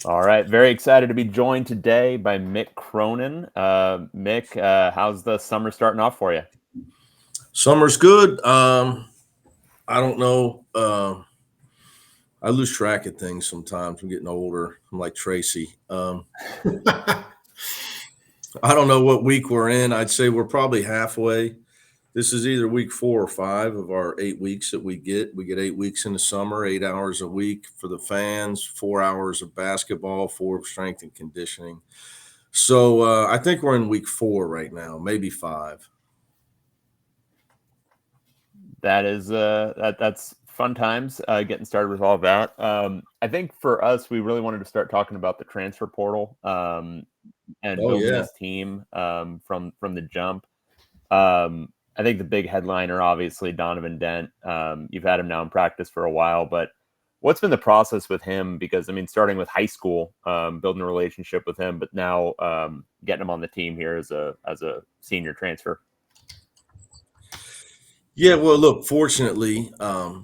All right. Very excited to be joined today by Mick Cronin. Mick, how's the summer starting off for you? Summer's good. I don't know. I lose track of things sometimes. I'm getting older. I'm like Tracy. I don't know what week we're in. I'd say we're probably halfway. This is either week 4 or 5 of our 8 weeks that we get. We get 8 weeks in the summer, 8 hours a week for the fans, 4 hours of basketball, 4 of strength and conditioning. So I think we're in week 4 right now, maybe 5. That is that's fun times getting started with all that. I think for us, we really wanted to start talking about the transfer portal and Oh building yeah. this team from the jump. I think the big headliner, obviously, Donovan Dent. You've had him now in practice for a while, but what's been the process with him? Because I mean, starting with high school, building a relationship with him, but now getting him on the team here as a senior transfer. Yeah, well, look, fortunately,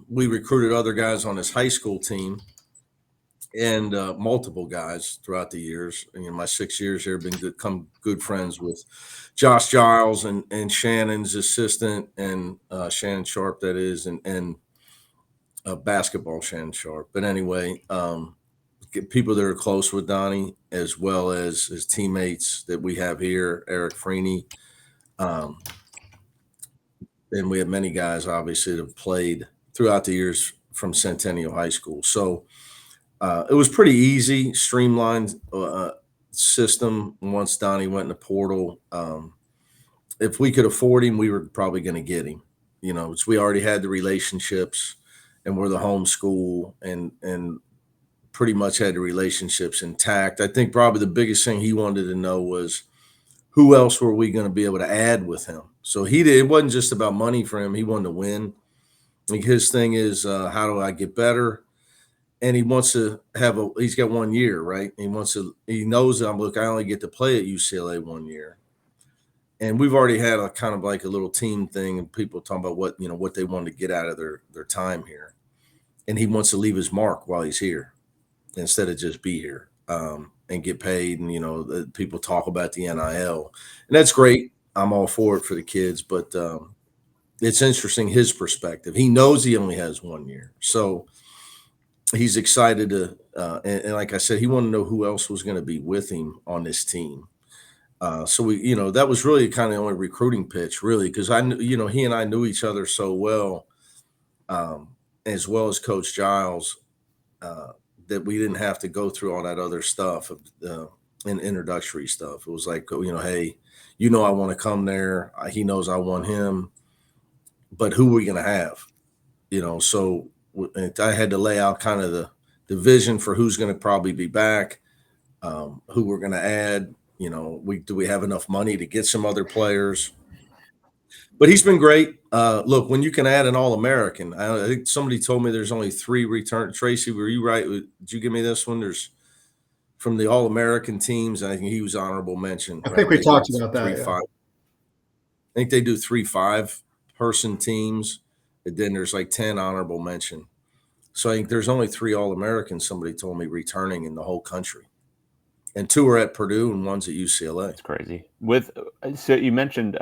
we recruited other guys on his high school team and multiple guys throughout the years. My 6 years here, become good friends with Josh Giles and Shannon's assistant and Shannon Sharp, that is, and basketball Shannon Sharp. But anyway, get people that are close with Donnie, as well as his teammates that we have here, Eric Freeney. Um, and we have many guys, obviously, that have played throughout the years from Centennial High School. So it was pretty easy, streamlined system once Donnie went in the portal. If we could afford him, we were probably going to get him. We already had the relationships, and we're the home school, and pretty much had the relationships intact. I think probably the biggest thing he wanted to know was who else were we going to be able to add with him. So it wasn't just about money for him. He wanted to win. Like his thing is, how do I get better? And he wants to he's got 1 year, right? He knows that I only get to play at UCLA 1 year. And we've already had a kind of like a little team thing and people talking about what they want to get out of their time here. And he wants to leave his mark while he's here instead of just be here and get paid. And, people talk about the NIL, and that's great. I'm all for it for the kids, but it's interesting his perspective. He knows he only has 1 year. So he's excited to, and like I said, he wanted to know who else was going to be with him on this team. So that was really kind of the only recruiting pitch, really, because I knew, he and I knew each other so as well as Coach Giles, that we didn't have to go through all that other stuff and introductory stuff. It was like, hey, I want to come there. He knows I want him, but who are we going to have? So I had to lay out kind of the vision for who's going to probably be back, who we're going to add. Do we have enough money to get some other players? But he's been great. Look, when you can add an All-American, I think somebody told me there's only 3 return. Tracy, were you right? Did you give me this one? There's from the All-American teams. I think he was honorable mention. I Right? think we talked about that. 3-5. I think they do 3 5-person teams, and then there's like 10 honorable mention. So I think there's only 3 All-Americans, somebody told me, returning in the whole country. And 2 are at Purdue and 1's at UCLA. It's crazy. So you mentioned,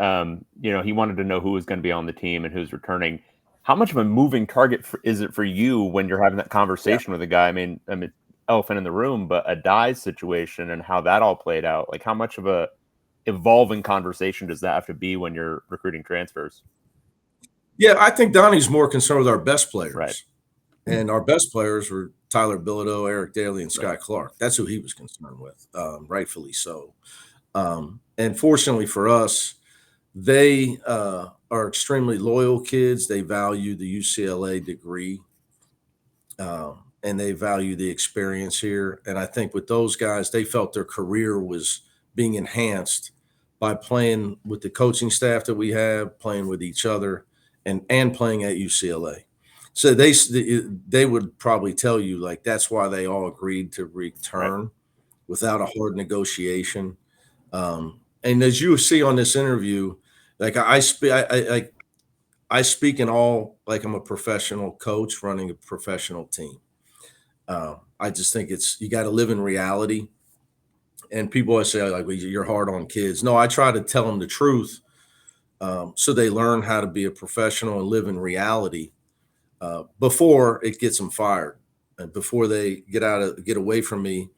he wanted to know who was going to be on the team and who's returning. How much of a moving target is it for you when you're having that conversation with a guy? I mean, elephant in the room, but a Dye's situation and how that all played out. Like, how much of a evolving conversation does that have to be when you're recruiting transfers? Yeah, I think Donnie's more concerned with our best players. Right. And our best players were Tyler Bilo, Eric Daly, and Scott Clark. That's who he was concerned with, rightfully so. And fortunately for us, they are extremely loyal kids. They value the UCLA degree, and they value the experience here. And I think with those guys, they felt their career was being enhanced by playing with the coaching staff that we have, playing with each other, and playing at UCLA. So they would probably tell you, like, that's why they all agreed to return without a hard negotiation. And as you see on this interview, like I speak in all, like I'm a professional coach running a professional team. I just think you got to live in reality. And people always say, like, well, you're hard on kids. No, I try to tell them the truth, so they learn how to be a professional and live in reality before it gets them fired, and before they get away from me.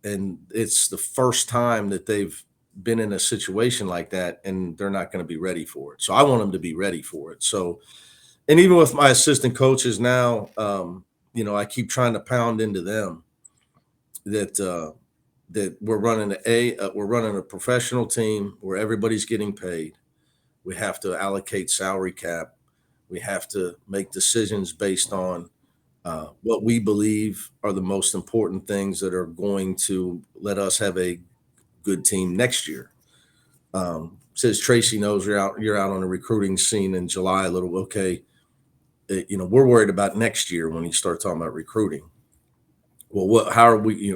And it's the first time that they've been in a situation like that, and they're not going to be ready for it. So I want them to be ready for it. So, and even with my assistant coaches now, I keep trying to pound into them that we're running we're running a professional team where everybody's getting paid. We have to allocate salary cap. We have to make decisions based on what we believe are the most important things that are going to let us have a good team next year. Says Tracy knows you're out on the recruiting scene in July a little. Okay, we're worried about next year when you start talking about recruiting. Well, how are we?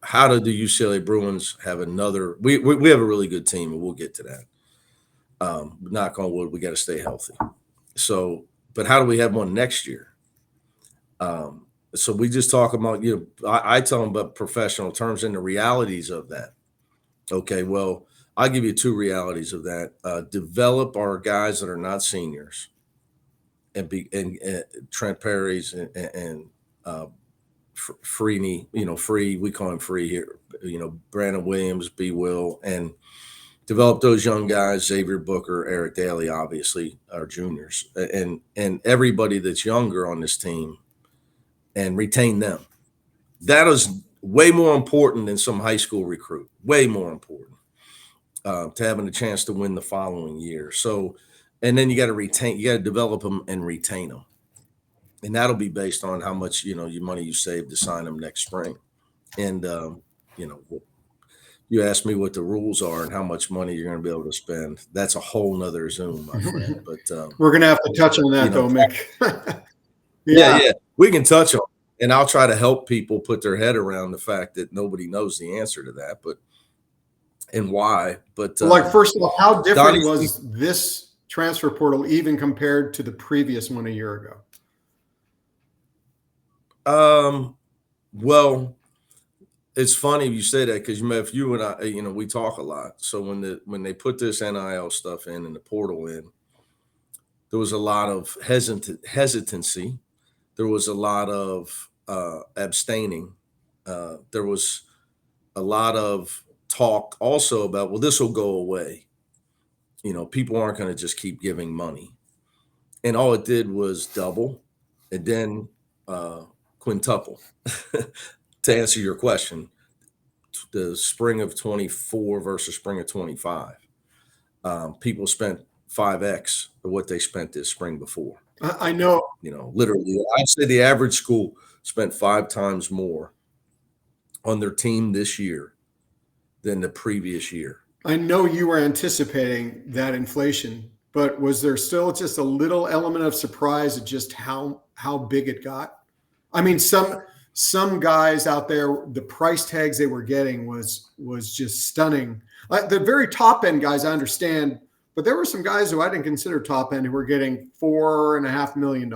How do the UCLA Bruins have another? We have a really good team, and we'll get to that. Knock on wood, we got to stay healthy. So, but how do we have one next year? So we just talk about, I tell them about professional terms and the realities of that. Okay, well, I'll give you two realities of that. Develop our guys that are not seniors, and Trent Perry's and Freeney, Free, we call him Free here, Brandon Williams, B. Will, and develop those young guys, Xavier, Booker, Eric Daly, obviously, our juniors, and everybody that's younger on this team, and retain them. That is way more important than some high school recruit, way more important to having a chance to win the following year. So, and then you got to develop them and retain them. And that'll be based on how much, your money you save to sign them next spring. And, you ask me what the rules are and how much money you're going to be able to spend. That's a whole nother Zoom, my friend. But we're going to have to touch on that, though, Mick. Yeah, we can touch on it. And I'll try to help people put their head around the fact that nobody knows the answer to that, and why. But first of all, how different was this transfer portal even compared to the previous one a year ago? Well, it's funny you say that, because if you and I, we talk a lot. So when they put this NIL stuff in and the portal in, there was a lot of hesitancy. There was a lot of abstaining. There was a lot of talk also about, well, this will go away. People aren't going to just keep giving money. And all it did was double and then quintuple. To answer your question, the spring of 24 versus spring of 25, people spent 5x of what they spent this spring before. I know. Literally, I'd say the average school spent 5 times more on their team this year than the previous year. I know you were anticipating that inflation, but was there still just a little element of surprise at just how big it got? I mean, some guys out there, the price tags they were getting was just stunning. The very top end guys, I understand, but there were some guys who I didn't consider top end who were getting $4.5 million.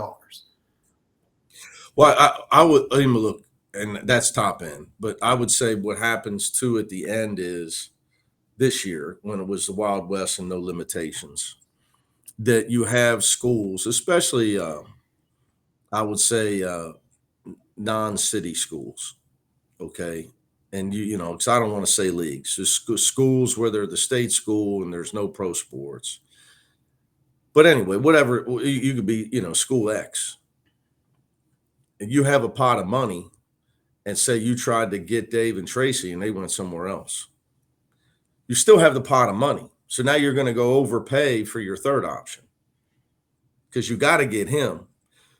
Well, I would even look, and that's top end. But I would say what happens too at the end is this year, when it was the Wild West and no limitations, that you have schools, especially I would say non-city schools, okay? And because I don't want to say leagues, just schools where they're the state school and there's no pro sports. But anyway, whatever, you could be, school X. And you have a pot of money, and say you tried to get Dave and Tracy and they went somewhere else. You still have the pot of money. So now you're going to go overpay for your third option because you got to get him.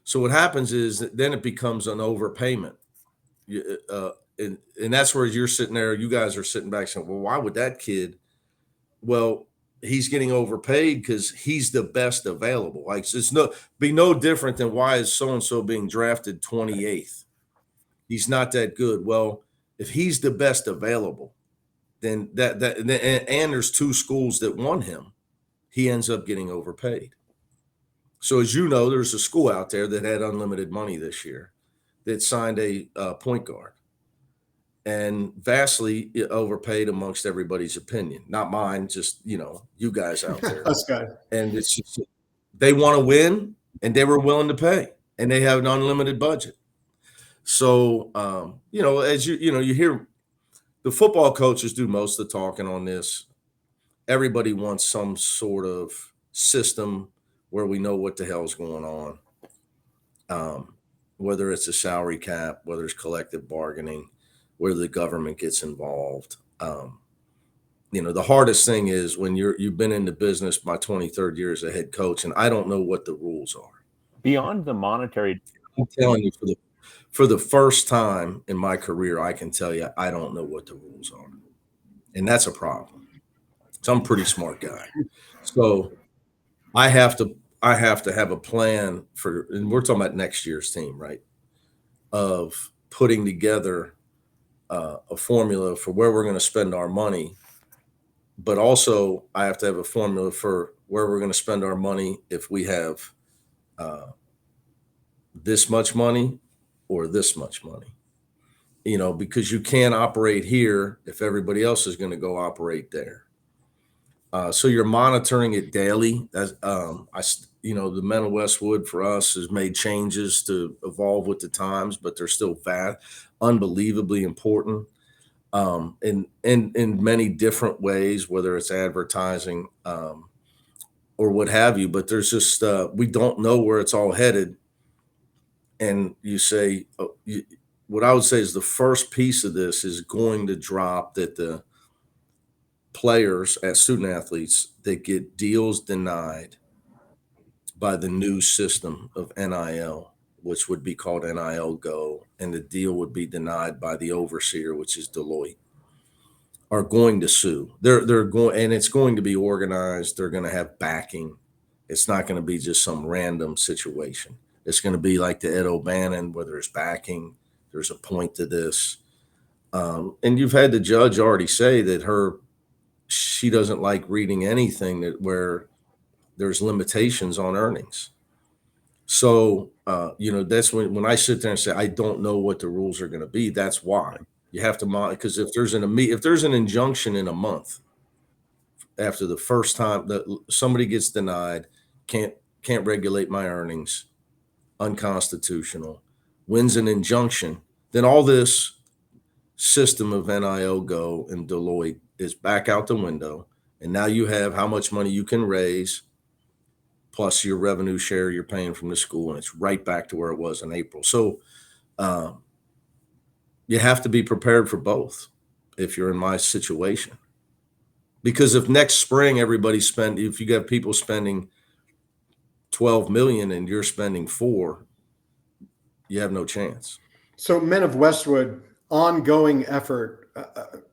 So what happens is that then it becomes an overpayment. And that's where you're sitting there. You guys are sitting back saying, well, why would that kid? Well, he's getting overpaid because he's the best available. Like, it's no different than why is so-and-so being drafted 28th? He's not that good. Well, if he's the best available, then and there's 2 schools that want him, he ends up getting overpaid. So as you know, there's a school out there that had unlimited money this year. that signed a point guard and vastly overpaid amongst everybody's opinion. Not mine, just, you guys out there. Us guys. And it's just, they want to win and they were willing to pay and they have an unlimited budget. So, as you hear the football coaches do most of the talking on this. Everybody wants some sort of system where we know what the hell's going on. Whether it's a salary cap, whether it's collective bargaining, where the government gets involved. The hardest thing is when you've been in the business my 23rd year as a head coach, and I don't know what the rules are. Beyond the monetary, I'm telling you, for the first time in my career, I can tell you I don't know what the rules are, and that's a problem. So I'm a pretty smart guy, so I have to have a plan for, and we're talking about next year's team, right? Of putting together a formula for where we're going to spend our money, but also I have to have a formula for where we're going to spend our money if we have this much money or this much money, because you can't operate here if everybody else is going to go operate there. So you're monitoring it daily. As the Men of Westwood for us has made changes to evolve with the times, but they're still unbelievably important in many different ways, whether it's advertising or what have you. But there's just we don't know where it's all headed. And you say, what I would say is the first piece of this is going to drop that the players as student athletes that get deals denied by the new system of NIL, which would be called NIL Go, and the deal would be denied by the overseer, which is Deloitte, are going to sue. They're going, and it's going to be organized. They're going to have backing. It's not going to be just some random situation. It's going to be like the Ed O'Bannon, where there's backing, there's a point to this. And you've had the judge already say that she doesn't like reading anything where there's limitations on earnings. So, that's when I sit there and say, I don't know what the rules are going to be. That's why you have to monitor, because if there's an injunction in a month after the first time that somebody gets denied, can't regulate my earnings, unconstitutional, wins an injunction, then all this system of NIL Go and Deloitte is back out the window. And now you have how much money you can raise plus your revenue share you're paying from the school, and it's right back to where it was in April. So you have to be prepared for both if you're in my situation. Because if next spring if you got people spending $12 million and you're spending $4 million, you have no chance. So Men of Westwood, ongoing effort,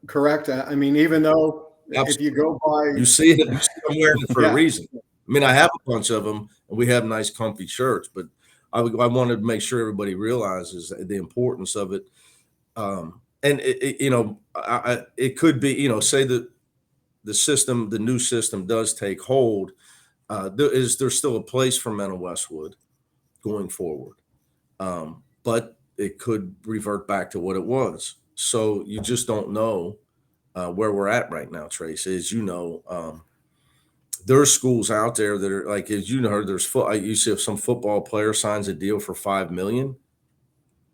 correct? I mean, even though if you go by, you see it, I'm wearing it for a reason. I mean, I have a bunch of them, and we have nice, comfy shirts, but I wanted to make sure everybody realizes the importance of it. And it could be, say that the new system does take hold. There's still a place for Men of Westwood going forward, but it could revert back to what it was. So you just don't know where we're at right now, Trace. As you know, there's schools out there that are like, as you know, you see if some football player signs a deal for $5 million.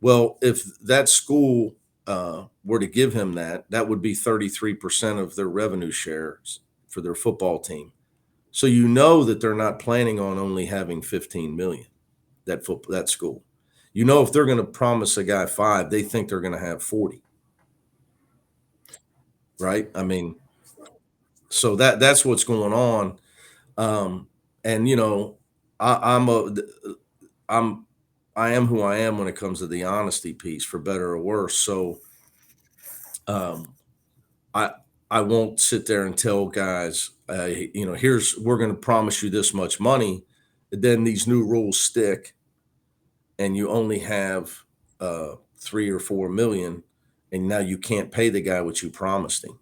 Well, if that school were to give him that would be 33% of their revenue shares for their football team. So you know that they're not planning on only having 15 million, that school. If they're going to promise a guy 5, they think they're going to have 40. Right? I mean, so that's what's going on. And I am who I am when it comes to the honesty piece, for better or worse. So I won't sit there and tell guys, we're going to promise you this much money. Then these new rules stick and you only have 3 or 4 million, and now you can't pay the guy what you promised him.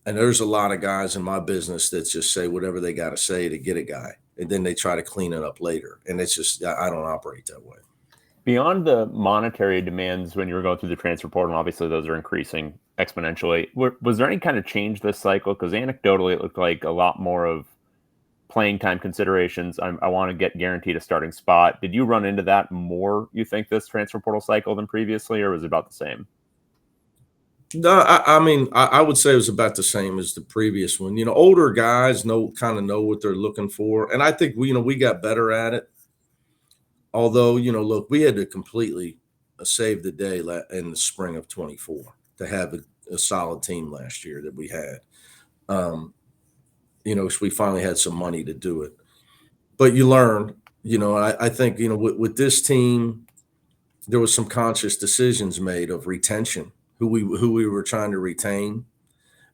And there's a lot of guys in my business that just say whatever they got to say to get a guy, and then they try to clean it up later. And it's just, I don't operate that way. Beyond the monetary demands when you were going through the transfer portal, obviously those are increasing exponentially. Was there any kind of change this cycle? Because anecdotally, it looked like a lot more of playing time considerations. I want to get guaranteed a starting spot. Did you run into that more, you think, this transfer portal cycle than previously, or was it about the same? No, I mean, I would say it was about the same as the previous one. Older guys know what they're looking for, and I think we got better at it. Although, look, we had to completely save the day in the spring of 24 to have a solid team last year that we had. So we finally had some money to do it. But you learn, I think, with this team, there was some conscious decisions made of retention, who we were trying to retain,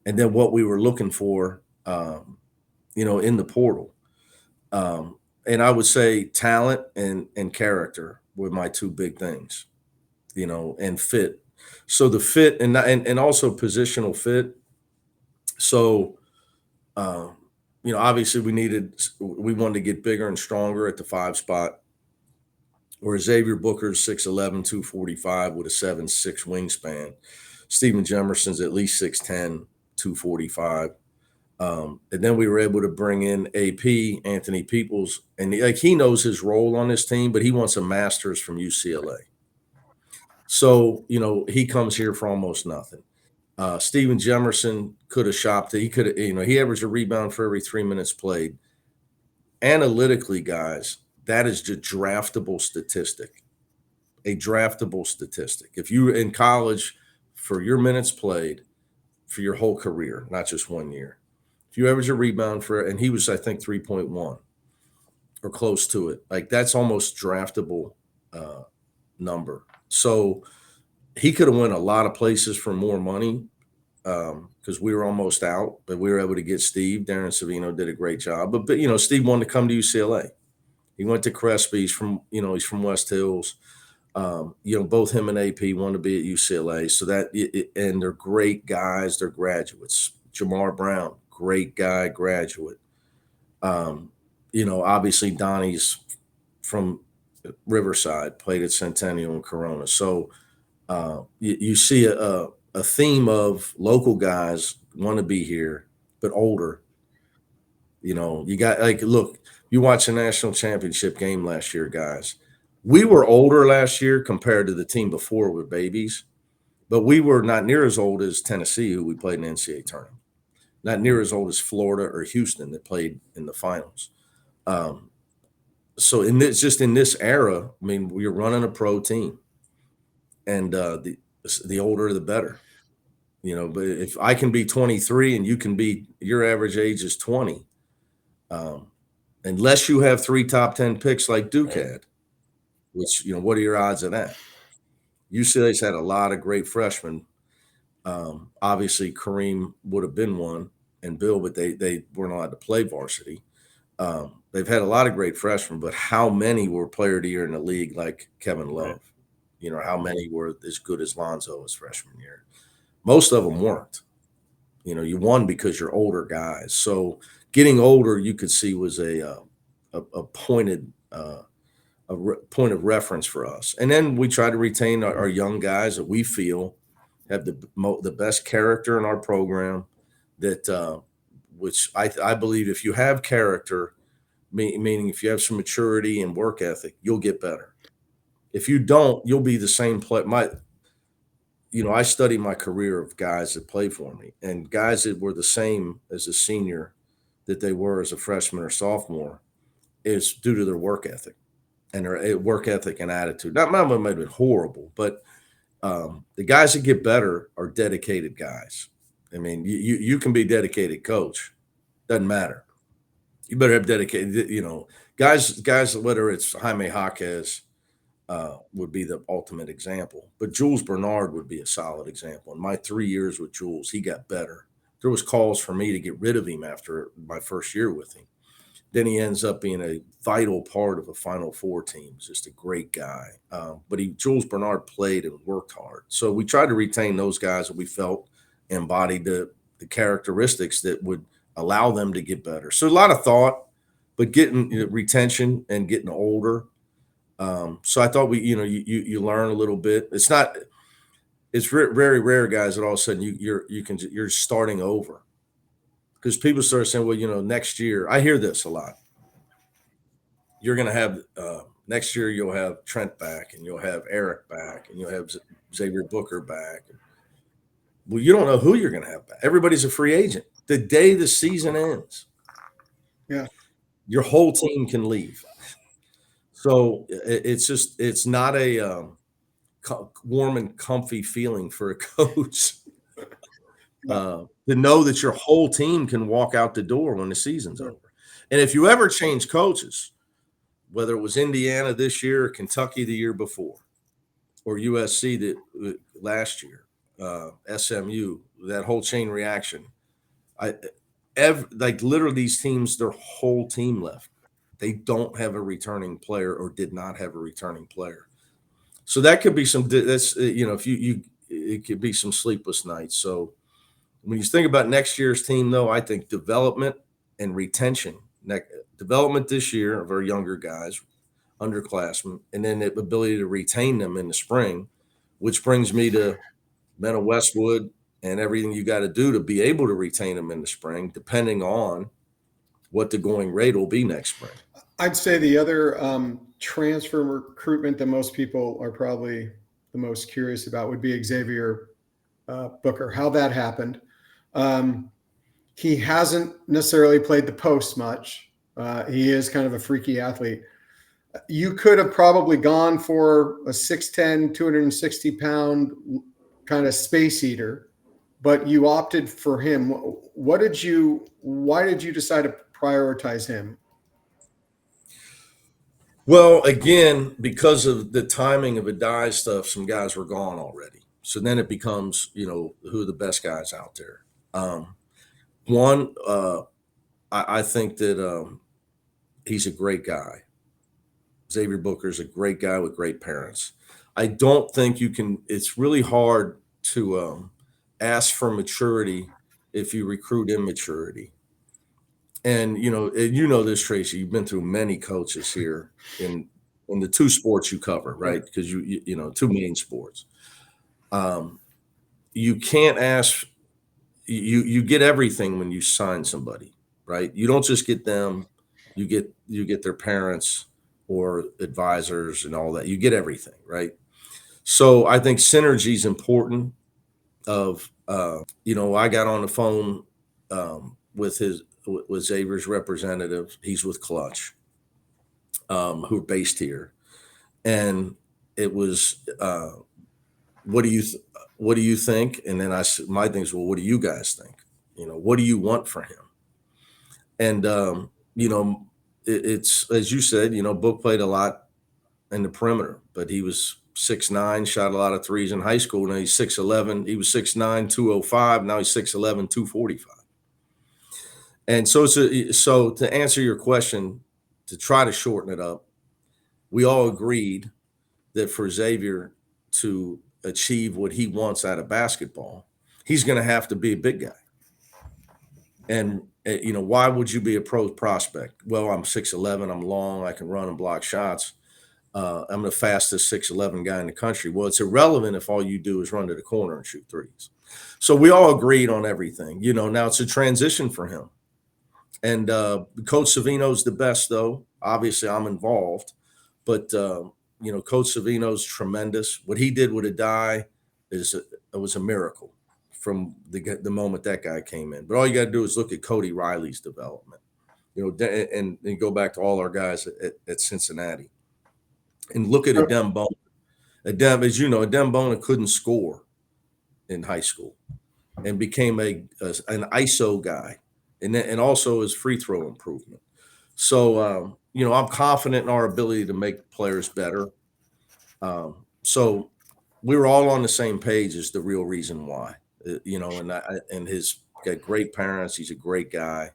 and then what we were looking for, in the portal. And I would say talent and character were my two big things, and fit. So the fit and also positional fit. So, obviously we wanted to get bigger and stronger at the 5 spot. Where Xavier Booker's 6'11", 245 with a 7'6" wingspan. Stephen Jamerson's at least 6'10", 245. And then we were able to bring in AP, Anthony Peoples, and he knows his role on this team, but he wants a master's from UCLA. So, he comes here for almost nothing. Stephen Jamerson could have shopped it. He could have, he averaged a rebound for every 3 minutes played. Analytically, guys, that is a draftable statistic. A draftable statistic. If you in college for your minutes played for your whole career, not just 1 year, if you average a rebound and he was, I think, 3.1 or close to it, like that's almost draftable number. So he could have went a lot of places for more money because we were almost out, but we were able to get Steve. Darren Savino did a great job. But Steve wanted to come to UCLA. He went to Crespi. He's from West Hills. Both him and AP want to be at UCLA. So and they're great guys. They're graduates. Jamar Brown, great guy, graduate. Obviously Donnie's from Riverside, played at Centennial and Corona. So you see a theme of local guys want to be here, but older. You got look, you watch the national championship game last year, guys. We were older last year compared to the team before with babies, but we were not near as old as Tennessee, who we played in the NCAA tournament. Not near as old as Florida or Houston that played in the finals. So in this era, I mean, we're running a pro team, and the older the better. But if I can be 23 and your average age is 20, unless you have 3 top 10 picks like Duke had, which, what are your odds of that? UCLA's had a lot of great freshmen. Obviously Kareem would have been one and Bill, but they weren't allowed to play varsity. They've had a lot of great freshmen, but how many were player of the year in the league like Kevin Love? How many were as good as Lonzo his freshman year? Most of them weren't. You won because you're older guys. So getting older, you could see, was a pointed point of reference for us. And then we try to retain our young guys that we feel have the best character in our program. That which I believe, if you have character, meaning if you have some maturity and work ethic, you'll get better. If you don't, you'll be the same player. I study my career of guys that played for me, and guys that were the same as a senior that they were as a freshman or sophomore is due to their work ethic and their work ethic and attitude. Not my might have been horrible, but the guys that get better are dedicated guys. I mean, you can be dedicated coach. Doesn't matter. You better have dedicated, guys, whether it's Jaime Jaquez, would be the ultimate example. But Jules Bernard would be a solid example. In my 3 years with Jules, he got better. There was calls for me to get rid of him after my first year with him. Then he ends up being a vital part of a Final Four team. He's just a great guy. But Jules Bernard played and worked hard. So we tried to retain those guys that we felt embodied the characteristics that would allow them to get better. So a lot of thought, but getting retention and getting older So I thought you learn a little bit. It's very rare, guys, that all of a sudden you're starting over, because people start saying, well, next year. I hear this a lot. You're going to have next year you'll have Trent back, and you'll have Eric back, and you'll have Xavier Booker back. Well, you don't know who you're going to have back. Everybody's a free agent. The day the season ends, your whole team can leave. So it's not a warm and comfy feeling for a coach to know that your whole team can walk out the door when the season's over. And if you ever change coaches, whether it was Indiana this year or Kentucky the year before, or USC last year, SMU, that whole chain reaction, literally these teams, their whole team left. They don't have a returning player, or did not have a returning player. So that could be it could be some sleepless nights. So when you think about next year's team, though, I think development and retention, development this year of our younger guys, underclassmen, and then the ability to retain them in the spring, which brings me to Mena Westwood and everything you got to do to be able to retain them in the spring, depending on what the going rate will be next spring. I'd say the other transfer recruitment that most people are probably the most curious about would be Xavier Booker, how that happened. He hasn't necessarily played the post much. He is kind of a freaky athlete. You could have probably gone for a 6'10", 260-pound kind of space eater, but you opted for him. Why did you decide to prioritize him? Well, again, because of the timing of Adai stuff, some guys were gone already. So then it becomes, who are the best guys out there? I think that he's a great guy. Xavier Booker is a great guy with great parents. I don't think it's really hard to ask for maturity if you recruit immaturity. And this, Tracy, you've been through many coaches here in the two sports you cover, right? Because you two main sports. You can't ask. You get everything when you sign somebody, right? You don't just get them. You get their parents or advisors and all that. You get everything, right? So I think synergy is important. I got on the phone with Xavier's representative. He's with Clutch, who are based here, and it was, what do you think? And then my thing is, well, what do you guys think? What do you want for him? And it's, as you said, Book played a lot in the perimeter, but he was 6'9", shot a lot of threes in high school. Now he's 6'11". He was 6'9", 205. Now he's 6'11", 245. And so to answer your question, to try to shorten it up, we all agreed that for Xavier to achieve what he wants out of basketball, he's going to have to be a big guy. And why would you be a pro prospect? Well, I'm 6'11", I'm long, I can run and block shots. I'm the fastest 6'11" guy in the country. Well, it's irrelevant if all you do is run to the corner and shoot threes. So we all agreed on everything. Now it's a transition for him. And Coach Savino's the best, though. Obviously, I'm involved. But, Coach Savino's tremendous. What he did with Adai was a miracle from the moment that guy came in. But all you got to do is look at Cody Riley's development, and go back to all our guys at Cincinnati. And look at Adem Bona. As you know, Adem Bona couldn't score in high school and became an ISO guy, and also his free throw improvement. So, I'm confident in our ability to make players better. So we were all on the same page is the real reason why, and he's got great parents. He's a great guy.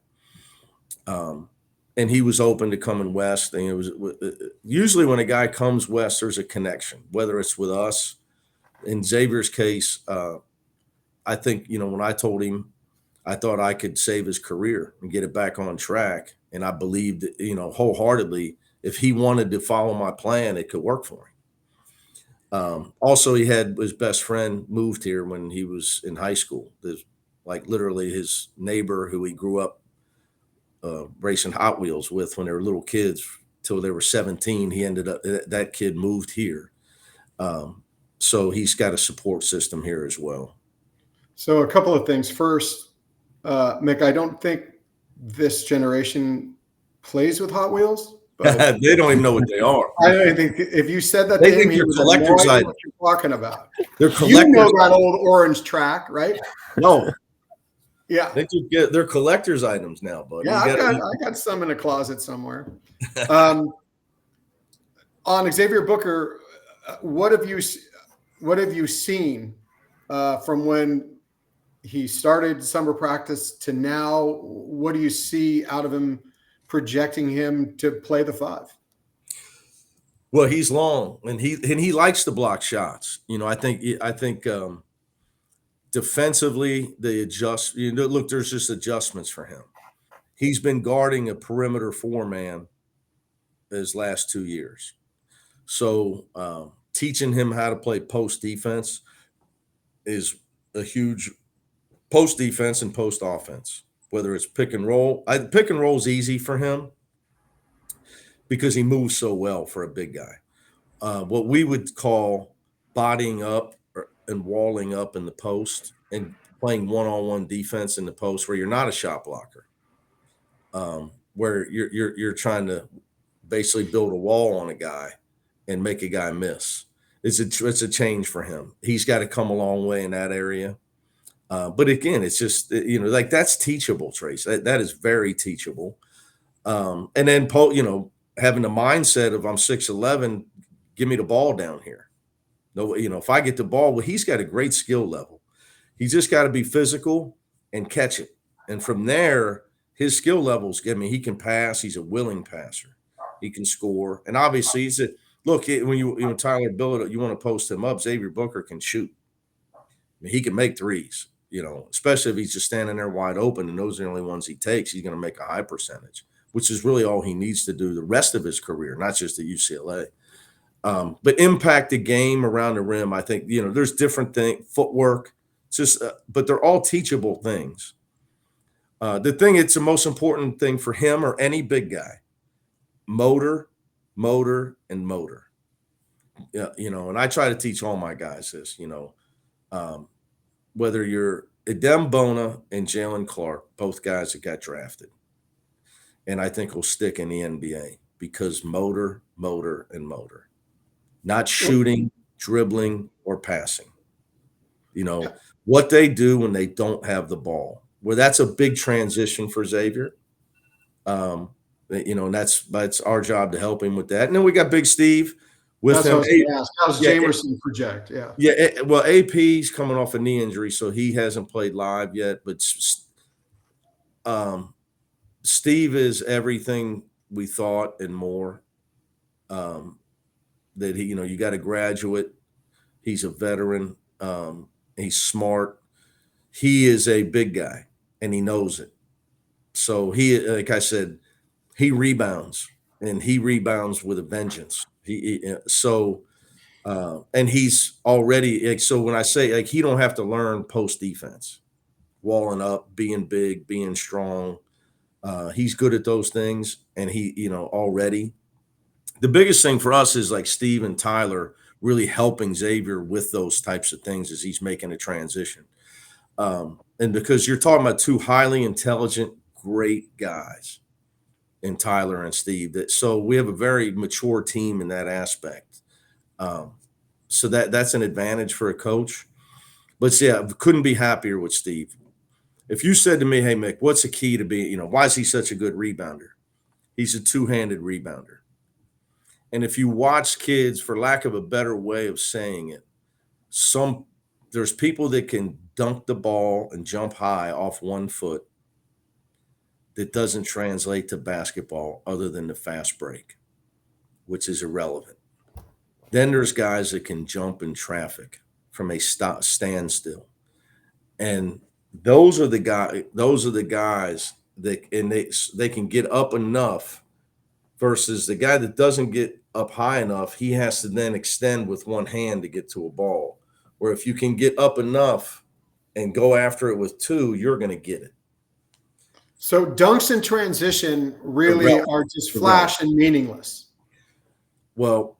And he was open to coming west. And it was usually when a guy comes west, there's a connection, whether it's with us. In Xavier's case, I think, when I told him, I thought I could save his career and get it back on track. And I believed, wholeheartedly if he wanted to follow my plan, it could work for him. Also, he had his best friend moved here when he was in high school. There's like literally his neighbor who he grew up racing Hot Wheels with when they were little kids till they were 17. He ended up, that kid moved here. So he's got a support system here as well. So a couple of things. First, Mick, I don't think this generation plays with Hot Wheels. But they don't even know what they are. I don't think if you said that, they think they're collector's items. What you're talking about? They're collector's. You know that old orange track, right? No. Yeah, they're collector's items now, buddy. Yeah, I got some in a closet somewhere. On Xavier Booker, what have you seen from when he started summer practice to now? What do you see out of him, projecting him to play the 5? Well, he's long and he likes to block shots. I think defensively they adjust. Look, there's just adjustments for him. He's been guarding a perimeter 4-man his last 2 years. So teaching him how to play post defense is a huge post defense and post offense, whether it's pick and roll. Pick and roll is easy for him because he moves so well for a big guy. What we would call bodying up and walling up in the post and playing one-on-one defense in the post where you're not a shot blocker, where you're trying to basically build a wall on a guy and make a guy miss. It's a change for him. He's got to come a long way in that area. But again, it's just, like that's teachable, Trace. That is very teachable. And then, having the mindset of I'm 6'11", give me the ball down here. No, if I get the ball, well, he's got a great skill level. He's just got to be physical and catch it. And from there, his skill levels, he can pass. He's a willing passer. He can score. And obviously, when Tyler Bilo, you want to post him up, Xavier Booker can shoot. He can make threes, especially if he's just standing there wide open and those are the only ones he takes. He's going to make a high percentage, which is really all he needs to do the rest of his career, not just at UCLA. But impact the game around the rim, I think, there's different things, footwork, but they're all teachable things. It's the most important thing for him or any big guy, motor, and motor. Yeah, and I try to teach all my guys this, whether you're Adem Bona and Jalen Clark, both guys that got drafted, and I think will stick in the NBA because motor, and motor. Not shooting, dribbling, or passing. What they do when they don't have the ball. Well, that's a big transition for Xavier. And that's our job to help him with that. And then we got Big Steve with him. How's Jamerson project? Yeah. Yeah. Well, AP's coming off a knee injury, so he hasn't played live yet. But Steve is everything we thought and more. That he, you got a graduate, he's a veteran, he's smart, he is a big guy, and he knows it. So he, like I said, he rebounds, and he rebounds with a vengeance. And he's already so when I say he don't have to learn post defense, walling up, being big, being strong. He's good at those things, and he, already. The biggest thing for us is like Steve and Tyler really helping Xavier with those types of things as he's making a transition. And because you're talking about two highly intelligent, great guys in Tyler and Steve, so we have a very mature team in that aspect. So that's an advantage for a coach. But yeah, couldn't be happier with Steve. If you said to me, hey, Mick, what's the key to be, why is he such a good rebounder? He's a two-handed rebounder. And if you watch kids, for lack of a better way of saying it, there's people that can dunk the ball and jump high off one foot that doesn't translate to basketball other than the fast break, which is irrelevant. Then there's guys that can jump in traffic from a standstill. And those are the guys that, and they can get up enough versus the guy that doesn't get up high enough, he has to then extend with one hand to get to a ball. Where if you can get up enough and go after it with two, you're going to get it. So dunks in transition really are just flash and meaningless. Well,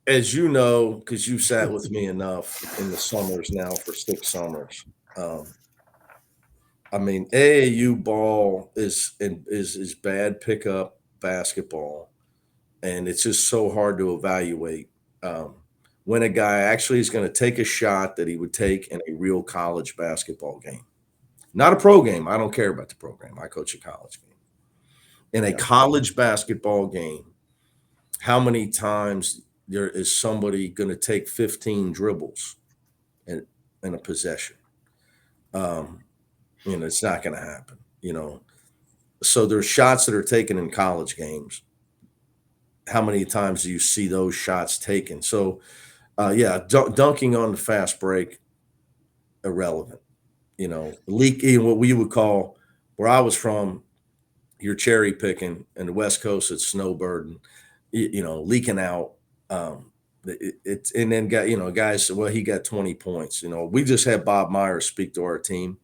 as you know, because you sat with me enough in the summers now for 6 summers. I mean, AAU ball is bad pickup basketball, and it's just so hard to evaluate when a guy actually is going to take a shot that he would take in a real college basketball game. Not a pro game. I don't care about the program. I coach a college game. In a college basketball game, how many times there is somebody going to take 15 dribbles in a possession? It's not going to happen, So there's shots that are taken in college games. How many times do you see those shots taken? So, dunking on the fast break, irrelevant. Leaking what we would call, where I was from, you're cherry picking, and the West Coast it's snowbirding, leaking out. It's and then guys said, well, he got 20 points. We just had Bob Myers speak to our team,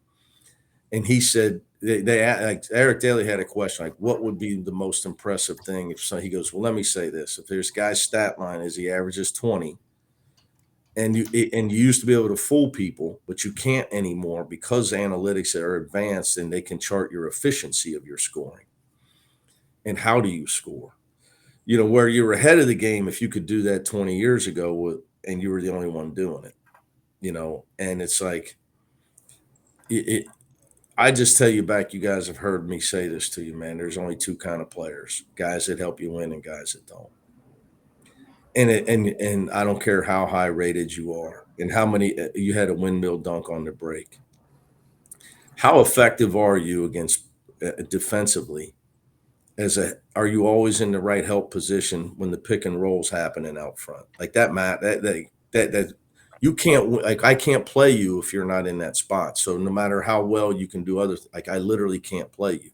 and he said like Eric Daly had a question like, what would be the most impressive thing if so? He goes, well, let me say this: if there's guy's stat line is he averages 20. And you used to be able to fool people, but you can't anymore because analytics are advanced and they can chart your efficiency of your scoring. And how do you score? Where you were ahead of the game, if you could do that 20 years ago and you were the only one doing it, and it's like, I just tell you back, you guys have heard me say this to you, man. There's only 2 kind of players: guys that help you win and guys that don't. And I don't care how high rated you are and how many you had a windmill dunk on the break. How effective are you against defensively? Are you always in the right help position when the pick and rolls happening out front? Like that, Matt, that you can't, like, I can't play you if you're not in that spot. So no matter how well you can do I literally can't play you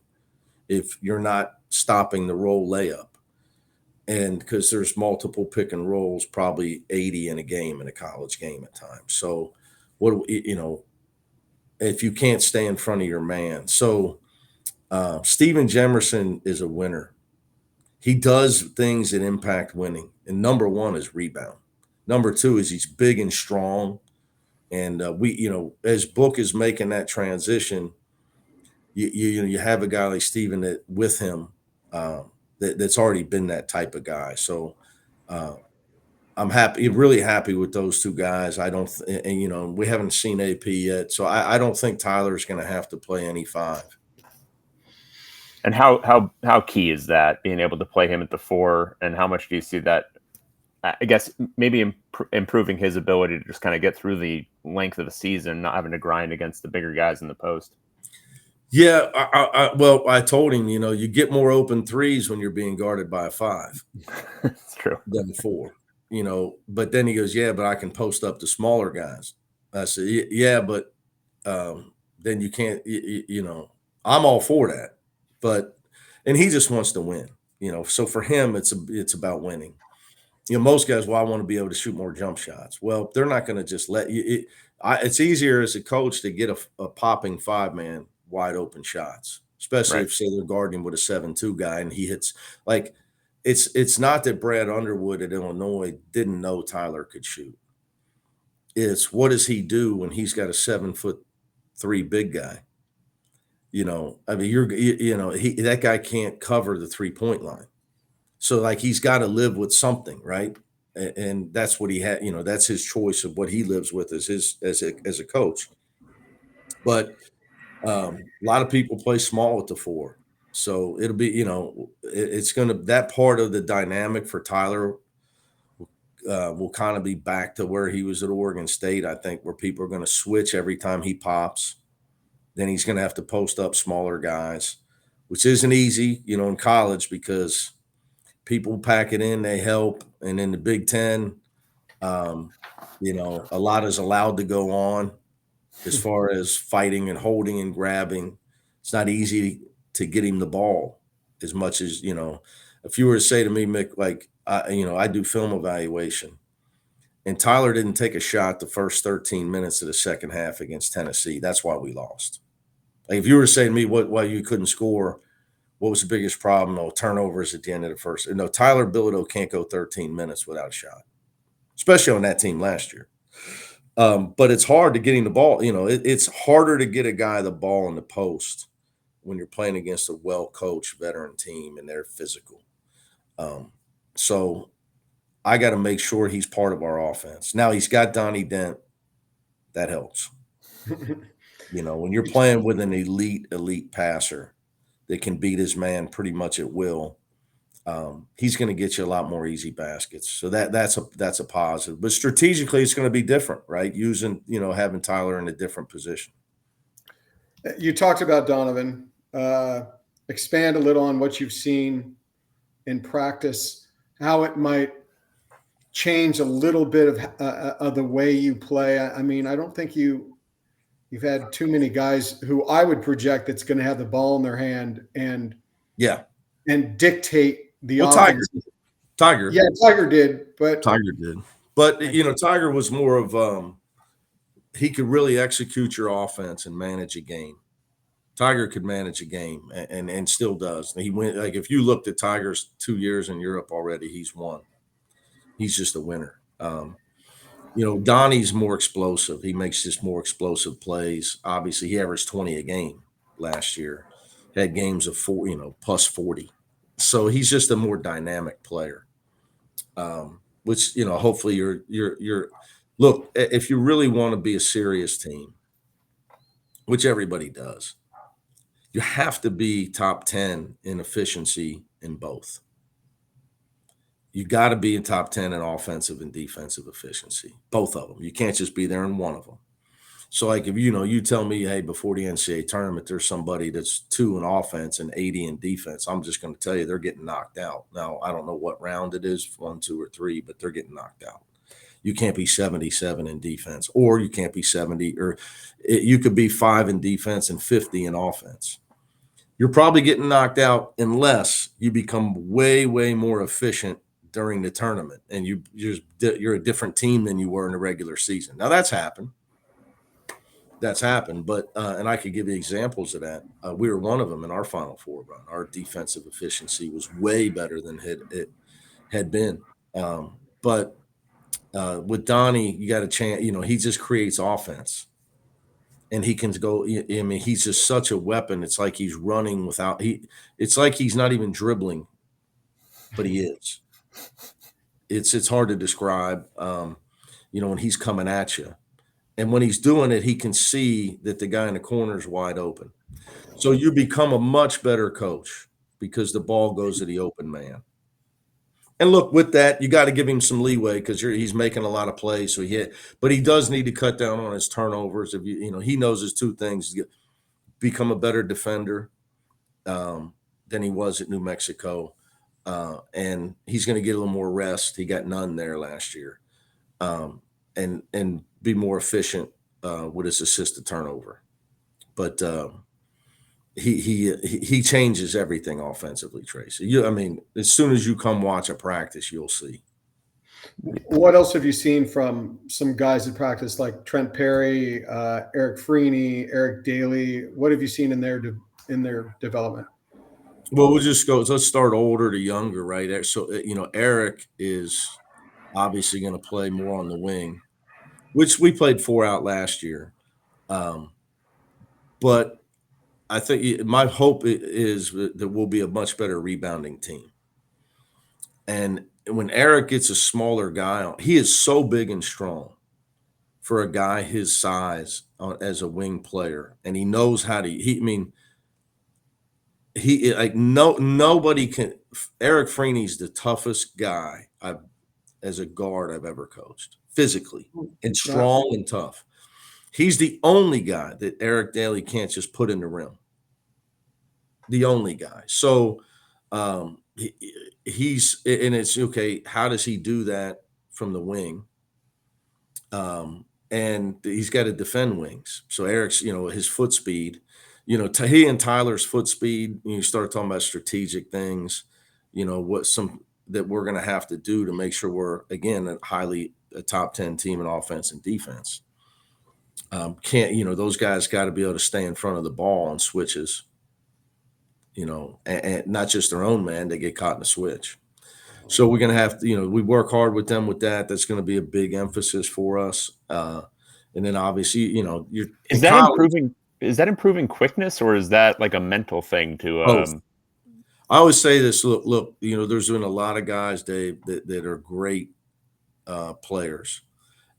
if you're not stopping the roll layup. And because there's multiple pick and rolls, probably 80 in a game, in a college game at times. So if you can't stay in front of your man. So Steven Jamerson is a winner. He does things that impact winning. And number 1 is rebound. Number 2 is he's big and strong. And as Book is making that transition, you have a guy like Steven that with him, that's already been that type of guy. So I'm really happy with those 2 guys. We haven't seen AP yet. So I don't think Tyler's going to have to play any 5. And how key is that, being able to play him at the 4? And how much do you see that, I guess, maybe improving his ability to just kind of get through the length of the season, not having to grind against the bigger guys in the post? Yeah, I told him, you get more open threes when you're being guarded by a 5. That's true. Than 4, But then he goes, yeah, but I can post up the smaller guys. I said, yeah, but then you can't. I'm all for that, and he just wants to win. So for him, it's about winning. Most guys, well, I want to be able to shoot more jump shots. Well, they're not going to just let you. It's easier as a coach to get a popping 5-man wide open shots, especially if, say, they're guarding with a 7-2 guy and he hits. Like, it's not that Brad Underwood at Illinois didn't know Tyler could shoot. It's what does he do when he's got a 7'3" big guy? I mean, that guy can't cover the 3-point line. So like he's got to live with something, right? And that's what he had. That's his choice of what he lives with as a coach. But a lot of people play small at the 4. So it'll be, it's going to, that part of the dynamic for Tyler will kind of be back to where he was at Oregon State, I think, where people are going to switch every time he pops. Then he's going to have to post up smaller guys, which isn't easy, in college because people pack it in, they help. And in the Big Ten, a lot is allowed to go on as far as fighting and holding and grabbing. It's not easy to get him the ball as much as, if you were to say to me, Mick, like, I do film evaluation, and Tyler didn't take a shot the first 13 minutes of the second half against Tennessee, that's why we lost. Like, if you were to say to me why you couldn't score, what was the biggest problem? No, turnovers at the end of the first. No, Tyler Bilo can't go 13 minutes without a shot, especially on that team last year. But it's hard to get him the ball. It's harder to get a guy the ball in the post when you're playing against a well-coached veteran team and they're physical. So I got to make sure he's part of our offense. Now he's got Donnie Dent. That helps. When you're playing with an elite passer that can beat his man pretty much at will, he's going to get you a lot more easy baskets. So that's a positive. But strategically, it's going to be different, right? Having Tyler in a different position. You talked about Donovan. Expand a little on what you've seen in practice, how it might change a little bit of the way you play. I mean, I don't think you've had too many guys who I would project that's going to have the ball in their hand and dictate the offense. Tiger did, but Tiger was more of he could really execute your offense and manage a game. Tiger could manage a game and still does. He went, like, if you looked at Tiger's 2 years in Europe already, he's won. He's just a winner. Donnie's more explosive. He makes just more explosive plays. Obviously, he averaged 20 a game last year. Had games of plus 40. So he's just a more dynamic player. Which hopefully you're look, if you really want to be a serious team, which everybody does, you have to be top 10 in efficiency in both. You got to be in top 10 in offensive and defensive efficiency, both of them. You can't just be there in one of them. So, like, if you tell me, hey, before the NCAA tournament, there's somebody that's 2 in offense and 80 in defense, I'm just going to tell you they're getting knocked out. Now, I don't know what round it is, 1, 2, or 3, but they're getting knocked out. You can't be 77 in defense, or you can't be 70, or you could be 5 in defense and 50 in offense. You're probably getting knocked out unless you become way, way more efficient during the tournament, and you're a different team than you were in the regular season. Now that's happened, but and I could give you examples of that. We were one of them in our Final Four run. Our defensive efficiency was way better than it had been. But with Donnie, you got a chance. He just creates offense, and he can go. I mean, he's just such a weapon. It's like he's running without It's like he's not even dribbling, but he is. It's hard to describe, when he's coming at you. And when he's doing it, he can see that the guy in the corner is wide open. So you become a much better coach because the ball goes to the open man. And look, with that, you got to give him some leeway because he's making a lot of plays. But he does need to cut down on his turnovers. If he knows his 2 things: become a better defender than he was at New Mexico. And he's going to get a little more rest. He got none there last year, and be more efficient with his assist to turnover. But he changes everything offensively, Tracy. As soon as you come watch a practice, you'll see. What else have you seen from some guys in practice like Trent Perry, Eric Freeney, Eric Daly? What have you seen in their development? Well, we'll just go. Let's start older to younger, right? So, Eric is obviously going to play more on the wing, which we played 4 out last year. But I think my hope is that we'll be a much better rebounding team. And when Eric gets a smaller guy, he is so big and strong for a guy his size as a wing player, and he knows how to. Nobody can. Eric Freeney's the toughest guy as a guard I've ever coached, physically and strong and tough. He's the only guy that Eric Daly can't just put in the rim. The only guy. So he's, and it's okay. How does he do that from the wing? And he's got to defend wings. So Eric's, his foot speed. He and Tyler's foot speed, you start talking about strategic things. that we're going to have to do to make sure we're, again, a top 10 team in offense and defense. Those guys got to be able to stay in front of the ball on switches, and not just their own man, they get caught in a switch. So we're going to have to, we work hard with them with that. That's going to be a big emphasis for us. And then obviously, is that improving quickness, or is that like a mental thing to, I always say this, look, there's been a lot of guys, Dave, that are great players,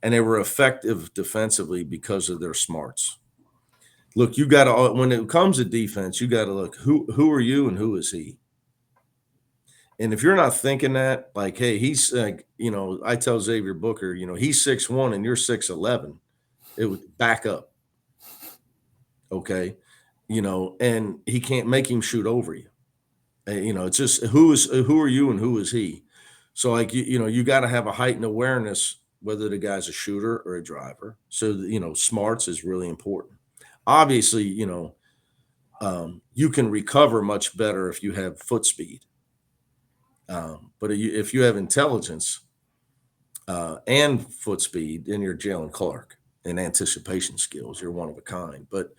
and they were effective defensively because of their smarts. Look, you got to, when it comes to defense, you got to look, who are you and who is he? And if you're not thinking that, like, hey, he's like, I tell Xavier Booker, he's 6'1" and you're 6'11", it would back up. Okay. And he can't make him shoot over you. It's just who are you and who is he? So like, you got to have a heightened awareness whether the guy's a shooter or a driver. So, smarts is really important. Obviously, you can recover much better if you have foot speed. But if you have intelligence and foot speed, then you're Jalen Clark, and anticipation skills, you're one of a kind. But,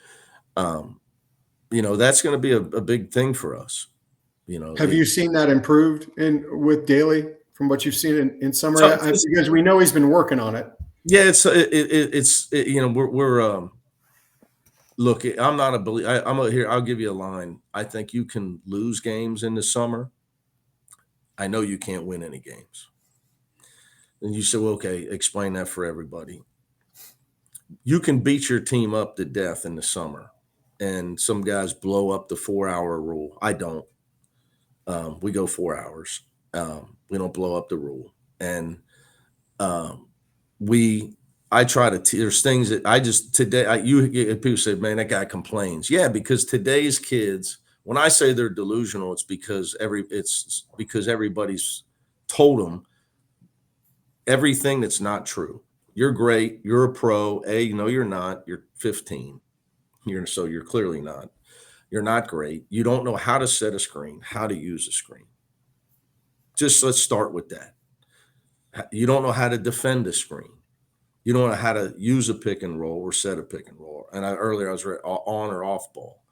that's going to be a big thing for us. Have you seen that improved with Daly from what you've seen in summer? Because we know he's been working on it. Yeah, we're look, I'm not a believer. I'm here. I'll give you a line. I think you can lose games in the summer. I know you can't win any games. And you say, well, okay, explain that for everybody. You can beat your team up to death in the summer, and some guys blow up the 4-hour rule. I don't. We go 4 hours. We don't blow up the rule. And I try to, there's things that people say, man, that guy complains. Yeah, because today's kids, when I say they're delusional, it's because everybody's told them everything that's not true. You're great. You're a pro. You're not. You're 15. So you're clearly not. You're not great. You don't know how to set a screen, how to use a screen. Just let's start with that. You don't know how to defend a screen. You don't know how to use a pick and roll or set a pick and roll. And earlier I was on or off ball.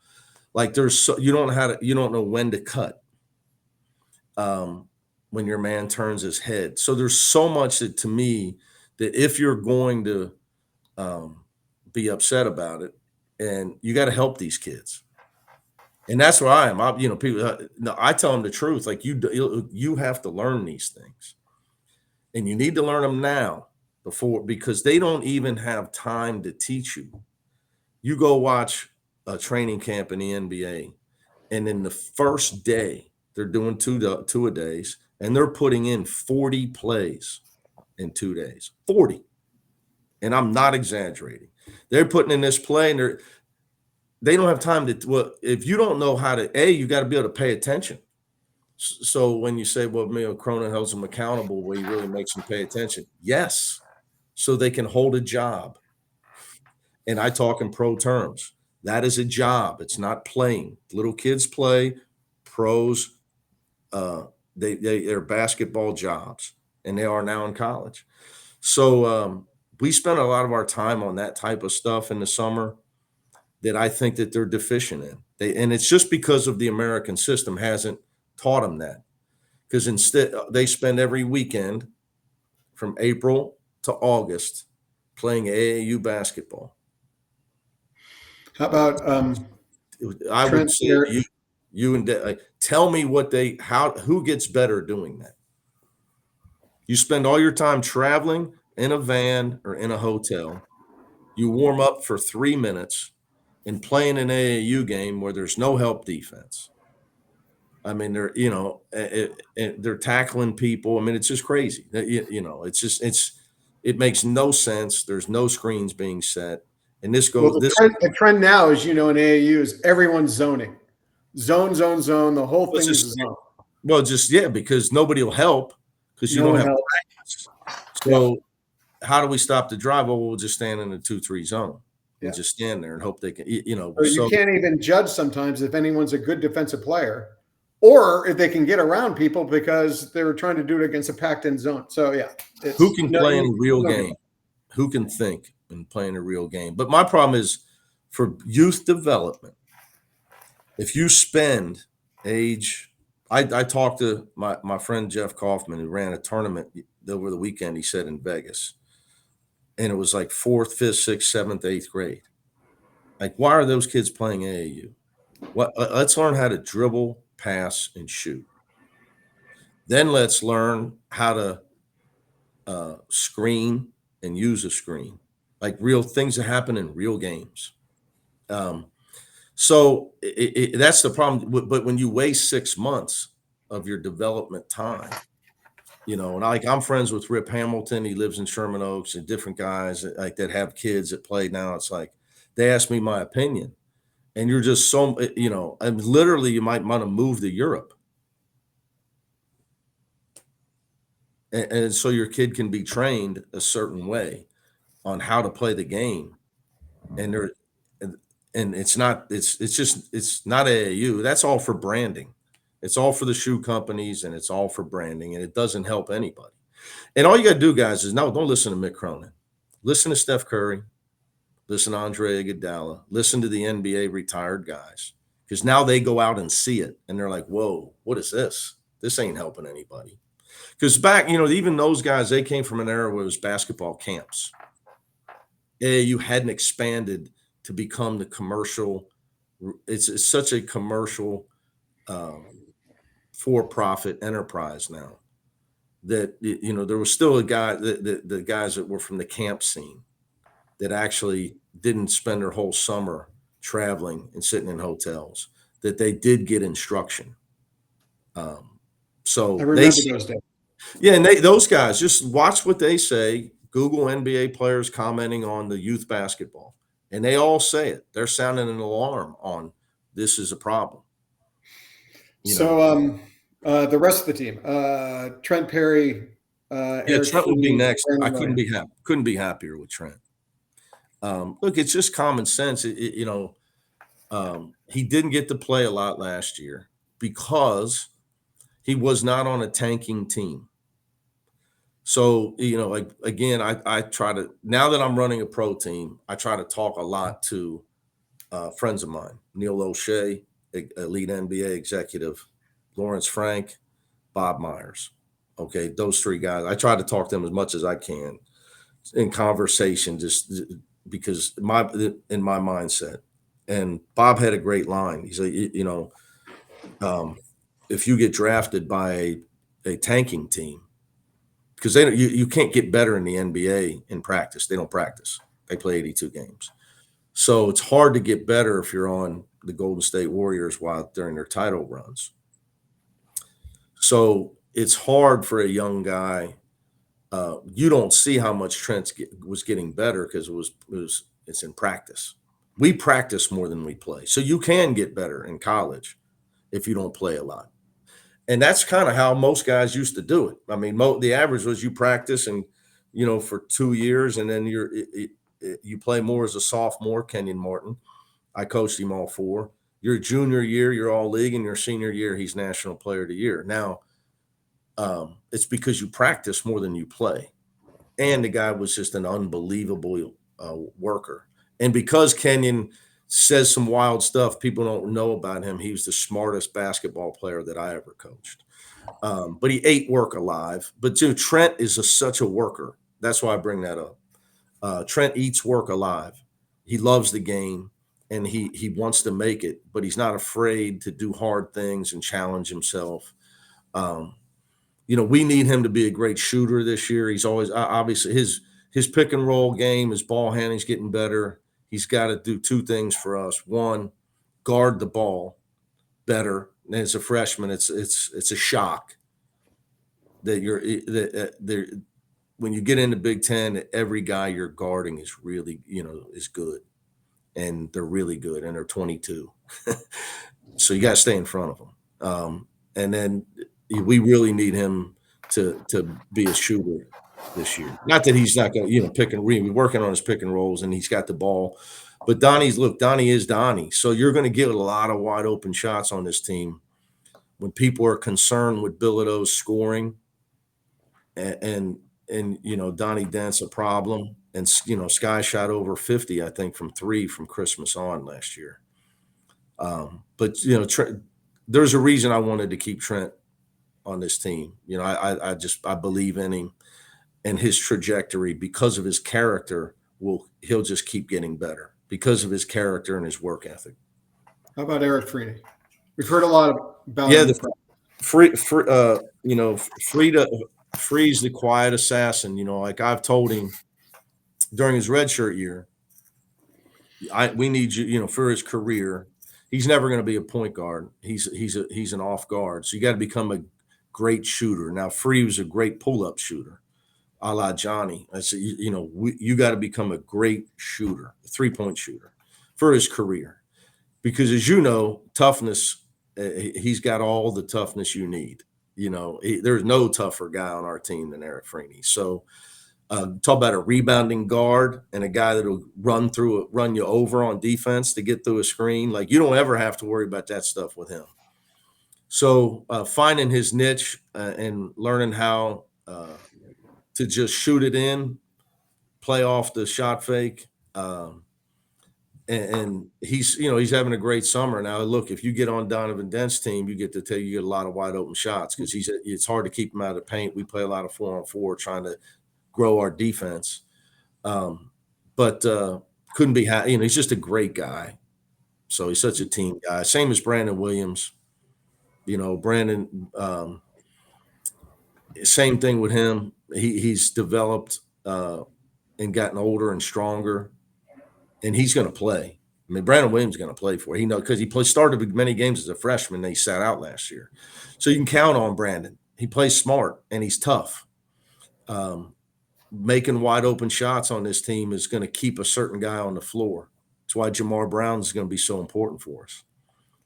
Like you don't know when to cut when your man turns his head. So there's so much to me that if you're going to be upset about it, and you got to help these kids. And that's where I am. I tell them the truth. Like you have to learn these things, and you need to learn them now because they don't even have time to teach you. You go watch a training camp in the NBA, and in the first day they're doing two a days, and they're putting in 40 plays in 2 days. 40, and I'm not exaggerating. They're putting in this play, and they don't have time to. Well, if you don't know how to, you got to be able to pay attention. So when you say, well, Mick Cronin holds them accountable, well, he really makes them pay attention. Yes, so they can hold a job. And I talk in pro terms. That is a job. It's not playing. Little kids play. Pros, they're basketball jobs, and they are now in college. So we spend a lot of our time on that type of stuff in the summer that I think that they're deficient in. And it's just because of the American system hasn't taught them that. Because instead, they spend every weekend from April to August playing AAU basketball. How about I would say you and tell me who gets better doing that. You spend all your time traveling in a van or in a hotel. You warm up for 3 minutes and playing an AAU game where there's no help defense. I mean, they're tackling people. I mean, it's just crazy. It makes no sense. There's no screens being set. And the trend now is, in AAU is everyone's zoning. Zone. The whole thing is a zone. Well, because nobody will help because you don't have practice. So how do we stop the drive? Well, we'll just stand in a 2-3 zone. And just stand there and hope they can, you can't even judge sometimes if anyone's a good defensive player or if they can get around people because they're trying to do it against a packed-in zone. So yeah, who can play in a real game? Who can think and play in a real game? But my problem is for youth development. If you spend age, I talked to my friend Jeff Kaufman, who ran a tournament over the weekend. He said in Vegas, and it was like 4th, 5th, 6th, 7th, 8th grade. Like, why are those kids playing AAU? Let's learn how to dribble, pass, and shoot. Then let's learn how to screen and use a screen, like real things that happen in real games. So that's the problem. But when you waste 6 months of your development time, and like I'm friends with Rip Hamilton. He lives in Sherman Oaks, and different guys like that have kids that play now. It's like they ask me my opinion, and you're just so, and literally you might want to move to Europe. And so your kid can be trained a certain way on how to play the game. And it's not AAU. That's all for branding. It's all for the shoe companies, and it's all for branding, and it doesn't help anybody. And all you got to do, guys, is don't listen to Mick Cronin. Listen to Steph Curry. Listen to Andre Iguodala. Listen to the NBA retired guys, because now they go out and see it, and they're like, whoa, what is this? This ain't helping anybody. Because back, even those guys, they came from an era where it was basketball camps. AAU hadn't expanded to become the commercial. It's such a commercial for-profit enterprise now that, there was still a guy, the guys that were from the camp scene that actually didn't spend their whole summer traveling and sitting in hotels, that they did get instruction. So I remember those days. Yeah, and those guys, just watch what they say. Google NBA players commenting on the youth basketball, and they all say it. They're sounding an alarm on this is a problem. So the rest of the team, Trent Perry. Trent would be next. I couldn't be happier with Trent. Look, it's just common sense. He didn't get to play a lot last year because he was not on a tanking team. So, again, I try to, now that I'm running a pro team, I try to talk a lot to friends of mine, Neil O'Shea, elite NBA executive, Lawrence Frank, Bob Myers. Okay, those 3 guys. I try to talk to them as much as I can in conversation, just because in my mindset. And Bob had a great line. He's like, if you get drafted by a tanking team, because you can't get better in the NBA in practice. They don't practice. They play 82 games. So it's hard to get better if you're on the Golden State Warriors during their title runs. So it's hard for a young guy. You don't see how much Trent was getting better because it's in practice. We practice more than we play. So you can get better in college if you don't play a lot. And that's kind of how most guys used to do it. I mean, the average was you practice and, for 2 years, and then you play more as a sophomore. Kenyon Martin, I coached him all 4. Your junior year, you're all league, and your senior year, he's National Player of the Year. Now, it's because you practice more than you play. And the guy was just an unbelievable worker. And because Kenyon says some wild stuff people don't know about him, he was the smartest basketball player that I ever coached. But he ate work alive. But Trent is such a worker. That's why I bring that up. Trent eats work alive. He loves the game, and he wants to make it, but he's not afraid to do hard things and challenge himself. We need him to be a great shooter this year. He's always, obviously, his pick and roll game, his ball handling's getting better. He's got to do 2 things for us. One, guard the ball better. And as a freshman, it's a shock that when you get into Big Ten, every guy you're guarding is really, is good. And they're really good, and they're 22. So you got to stay in front of them. And then we really need him to be a shooter this year. Not that he's not going to, pick and roll. We're working on his pick and rolls, and he's got the ball. But Donnie is Donnie. So you're going to get a lot of wide open shots on this team. when people are concerned with Bilodeau's scoring, and Donnie Dent's a problem, and Sky shot over 50, I think, from 3 from Christmas on last year. But there's a reason I wanted to keep Trent on this team. I believe in him and his trajectory because of his character. He'll just keep getting better because of his character and his work ethic. How about Eric Freeney? We've heard a lot about him. Free's the quiet assassin. Like I've told him during his redshirt year, we need you, for his career. He's never going to be a point guard. He's an off guard. So you got to become a great shooter. Now, Free was a great pull-up shooter, a la Johnny. I said, you got to become a great shooter, a three-point shooter for his career. Because as you know, toughness, he's got all the toughness you need. There's no tougher guy on our team than Eric Freeney. So talk about a rebounding guard and a guy that'll run you over on defense to get through a screen. Like, you don't ever have to worry about that stuff with him. So finding his niche and learning how to just shoot it in, play off the shot fake. And he's having a great summer. Now, look, if you get on Donovan Dent's team, you get a lot of wide open shots because it's hard to keep him out of the paint. We play a lot of 4-on-4 trying to grow our defense. But couldn't be he's just a great guy. So he's such a team guy. Same as Brandon Williams. Brandon, same thing with him. He's developed and gotten older and stronger, and he's going to play. I mean, Brandon Williams is going to play for it. Because he started many games as a freshman. And he sat out last year. So you can count on Brandon. He plays smart, and he's tough. Making wide open shots on this team is going to keep a certain guy on the floor. That's why Jamar Brown is going to be so important for us,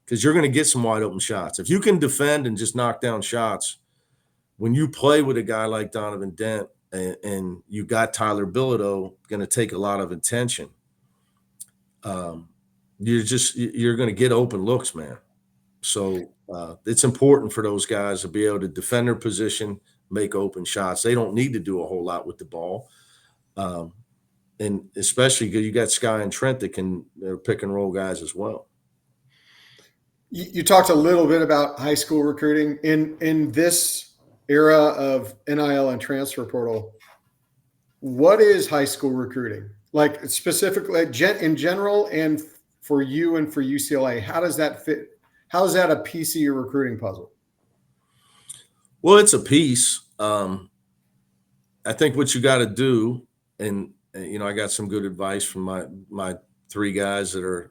because you're going to get some wide open shots. If you can defend and just knock down shots, when you play with a guy like Donovan Dent and you got Tyler Bilodeau going to take a lot of attention, you're going to get open looks, man. So it's important for those guys to be able to defend their position, make open shots. They don't need to do a whole lot with the ball. And especially because you got Sky and Trent they're pick and roll guys as well. You talked a little bit about high school recruiting in this era of NIL and transfer portal. What is high school recruiting? Like specifically in general and for you and for UCLA, how does that fit? How is that a piece of your recruiting puzzle? Well, it's a piece. I think what you got to do, and I got some good advice from my 3 guys that are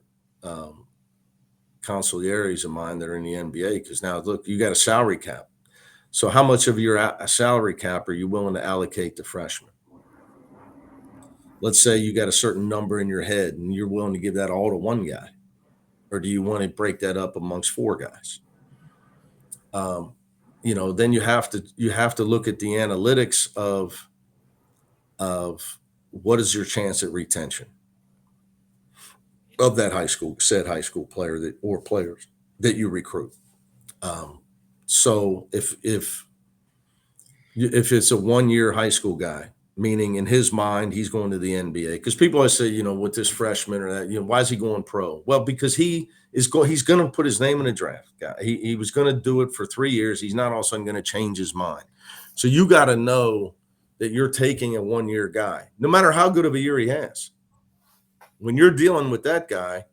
consiglieres of mine that are in the NBA. Because now, look, you got a salary cap. So how much of your salary cap are you willing to allocate to freshmen? Let's say you got a certain number in your head and you're willing to give that all to one guy, or do you want to break that up amongst 4 guys? Then you have to look at the analytics of what is your chance at retention of that high school player or players that you recruit. So if it's a 1-year high school guy, meaning in his mind he's going to the NBA, because people always say, with this freshman or that, why is he going pro? Well, because he's going to put his name in a draft. He was going to do it for 3 years. He's not all of a sudden going to change his mind. So you got to know that you're taking a 1-year guy, no matter how good of a year he has. When you're dealing with that guy,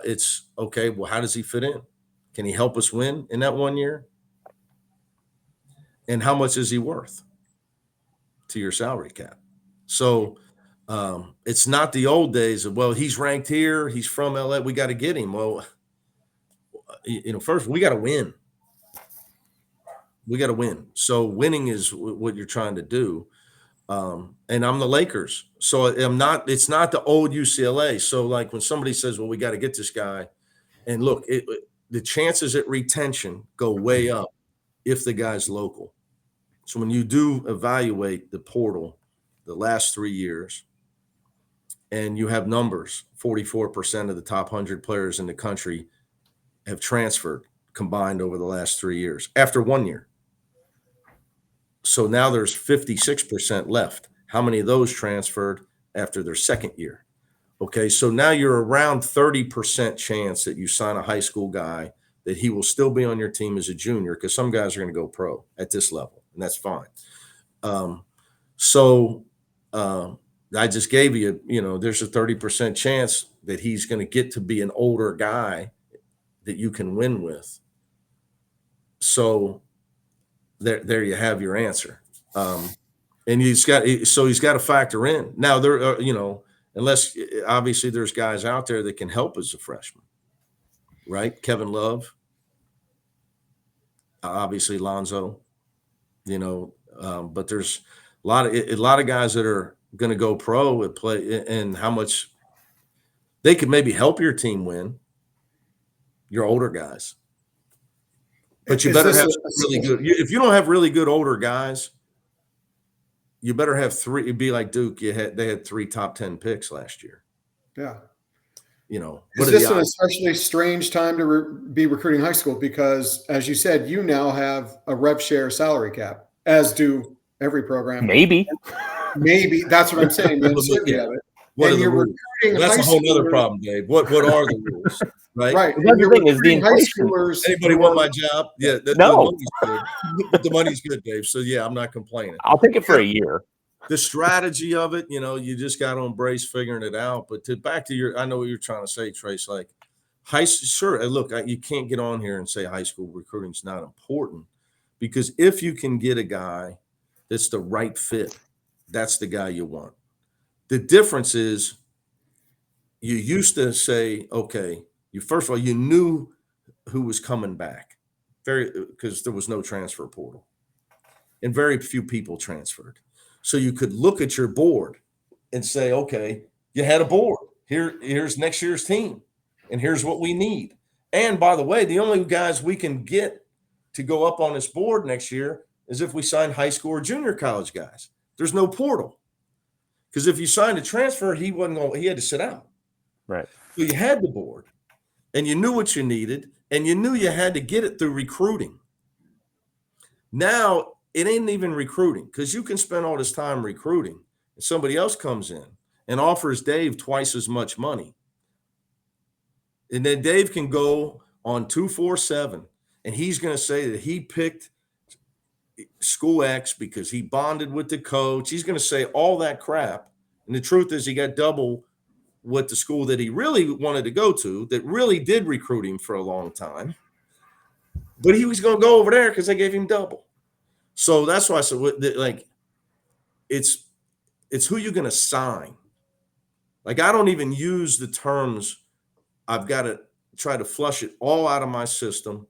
it's okay. Well, how does he fit in? Can he help us win in that 1 year? And how much is he worth to your salary cap? So it's not the old days of, well, he's ranked here, he's from LA, we got to get him. Well, first we got to win. We got to win. So winning is what you're trying to do. And I'm the Lakers. So it's not the old UCLA. So like when somebody says, well, we got to get this guy, and look, the chances at retention go way up if the guy's local. So when you do evaluate the portal the last 3 years, and you have numbers, 44% of the top 100 players in the country have transferred combined over the last 3 years after 1 year. So now there's 56% left. How many of those transferred after their second year? Okay, so now you're around 30% chance that you sign a high school guy that he will still be on your team as a junior, because some guys are going to go pro at this level, and that's fine. I just gave you, there's a 30% chance that he's going to get to be an older guy that you can win with. So there you have your answer. And he's got to factor in. Now there are, unless obviously there's guys out there that can help as a freshman, right? Kevin Love, obviously Lonzo, but there's a lot of guys that are going to go pro at play, and how much they could maybe help your team win. Your older guys, but you better have really good. If you don't have really good older guys, you better have three. It'd be like Duke. They had 3 top 10 picks last year. Yeah. Is this an especially strange time to be recruiting high school? Because, as you said, you now have a rev share salary cap, as do every program. Maybe that's what I'm saying. The uncertainty of it. What are the rules? That's a whole other problem, Dave. What are the rules? Right. Right. The thing is the inflation. Anybody want my job? Yeah. No. The money's good, Dave. So yeah, I'm not complaining. I'll take it for a year. The strategy of it, you just got to embrace figuring it out. But back to I know what you're trying to say, Trace. Like sure. Look, you can't get on here and say high school recruiting is not important, because if you can get a guy that's the right fit, that's the guy you want. The difference is you used to say, okay, first of all, you knew who was coming back, because there was no transfer portal and very few people transferred. So you could look at your board and say, okay, you had a board. Here's next year's team, and here's what we need. And by the way, the only guys we can get to go up on this board next year is if we sign high school or junior college guys. There's no portal. Because if you signed a transfer, he had to sit out. Right. So you had the board, and you knew what you needed, and you knew you had to get it through recruiting. Now it ain't even recruiting, because you can spend all this time recruiting, and somebody else comes in and offers Dave twice as much money. And then Dave can go on 247, and he's going to say that he picked school X because he bonded with the coach. He's going to say all that crap. And the truth is, he got double what the school that he really wanted to go to, that really did recruit him for a long time. But he was going to go over there because they gave him double. So that's why I said, like, it's who you're going to sign. Like, I don't even use the terms. I've got to try to flush it all out of my system,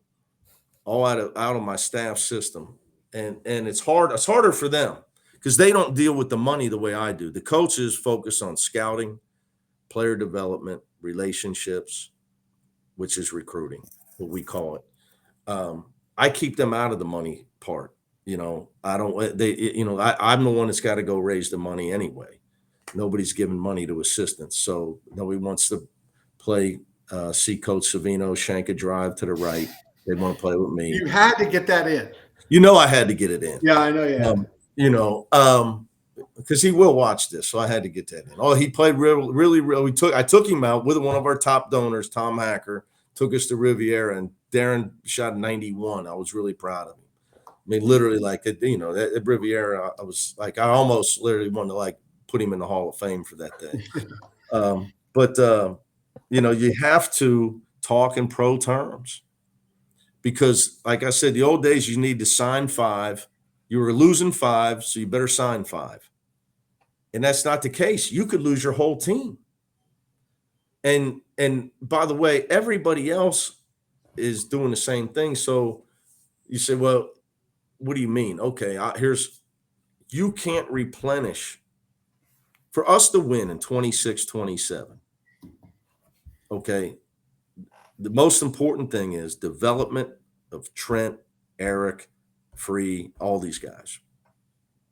all out of my staff system. And it's hard. It's harder for them because they don't deal with the money the way I do. The coaches focus on scouting, player development, relationships, which is recruiting, what we call it. I keep them out of the money part. I don't. I'm the one that's got to go raise the money anyway. Nobody's giving money to assistants, so nobody wants to see Coach Savino shank a drive to the right. They want to play with me. You had to get that in. I had to get it in. Yeah, I know you had. Because he will watch this, so I had to get that in. Oh, he played really. I took him out with one of our top donors, Tom Hacker, took us to Riviera, and Darren shot 91. I was really proud of him. I mean, literally, like, at Riviera, I was like, I almost literally wanted to, like, put him in the Hall of Fame for that day. But you have to talk in pro terms, because, like I said, the old days, you need to sign 5. You were losing 5, so you better sign 5. And that's not the case. You could lose your whole team. And by the way, everybody else is doing the same thing. So you say, well, what do you mean? Okay, you can't replenish. For us to win in 26-27, okay, the most important thing is development of Trent, Eric, Free, all these guys,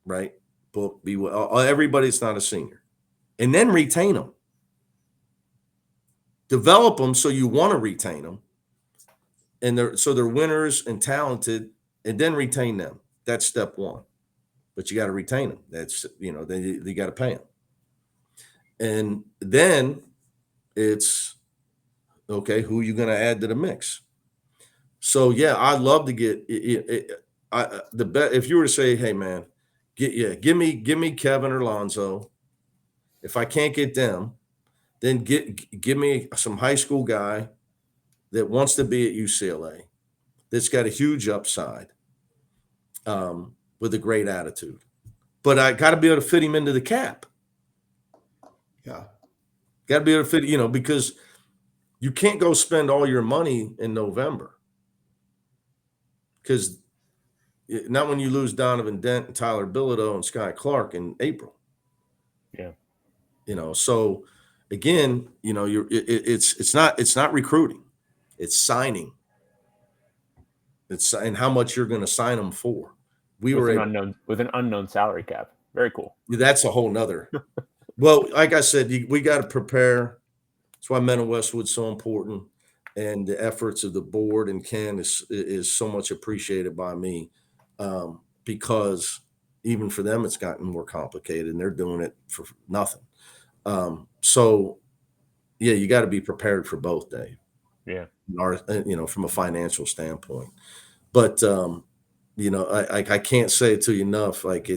right? Book, everybody that's not a senior. And then retain them. Develop them so you want to retain them. and they're winners and talented, and then retain them. That's step one. But you got to retain them. That's, they got to pay them. And then it's okay, who are you going to add to the mix? So yeah, I'd love to get the bet. If you were to say, hey man, give me Kevin or Lonzo. If I can't get them, then give me some high school guy that wants to be at UCLA, that's got a huge upside, with a great attitude. But I got to be able to fit him into the cap. Yeah. Got to be able to fit, because you can't go spend all your money in November. Because not when you lose Donovan Dent and Tyler Bilo and Sky Clark in April. Yeah. So again, it's not recruiting, it's signing. And how much you're going to sign them for. With an unknown salary cap. Very cool. That's a whole nother. Well, like I said, we got to prepare. That's why Men of Westwood's so important, and the efforts of the board and Ken is so much appreciated by me, because even for them it's gotten more complicated, and they're doing it for nothing. So yeah, you got to be prepared for both, Dave. Yeah. From a financial standpoint. But I can't say it to you enough. Like,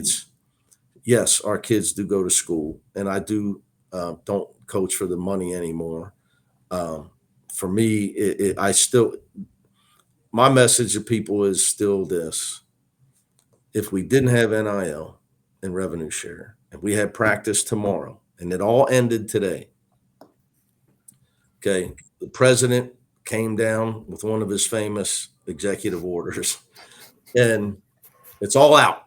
yes, our kids do go to school, and I do don't coach for the money anymore. For me, my message to people is still this: if we didn't have NIL and revenue share, and we had practice tomorrow, and it all ended today, okay, the president came down with one of his famous executive orders, and it's all out.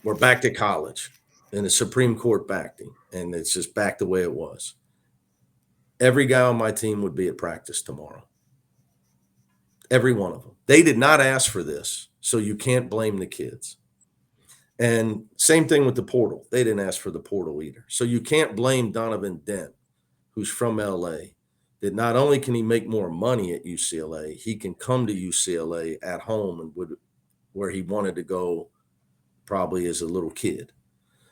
We're back to college, and the Supreme Court backed him, and it's just back the way it was. Every guy on my team would be at practice tomorrow. Every one of them. They did not ask for this, so you can't blame the kids. And same thing with the portal. They didn't ask for the portal either. So you can't blame Donovan Dent, who's from LA, that not only can he make more money at UCLA, he can come to UCLA at home and where he wanted to go probably as a little kid.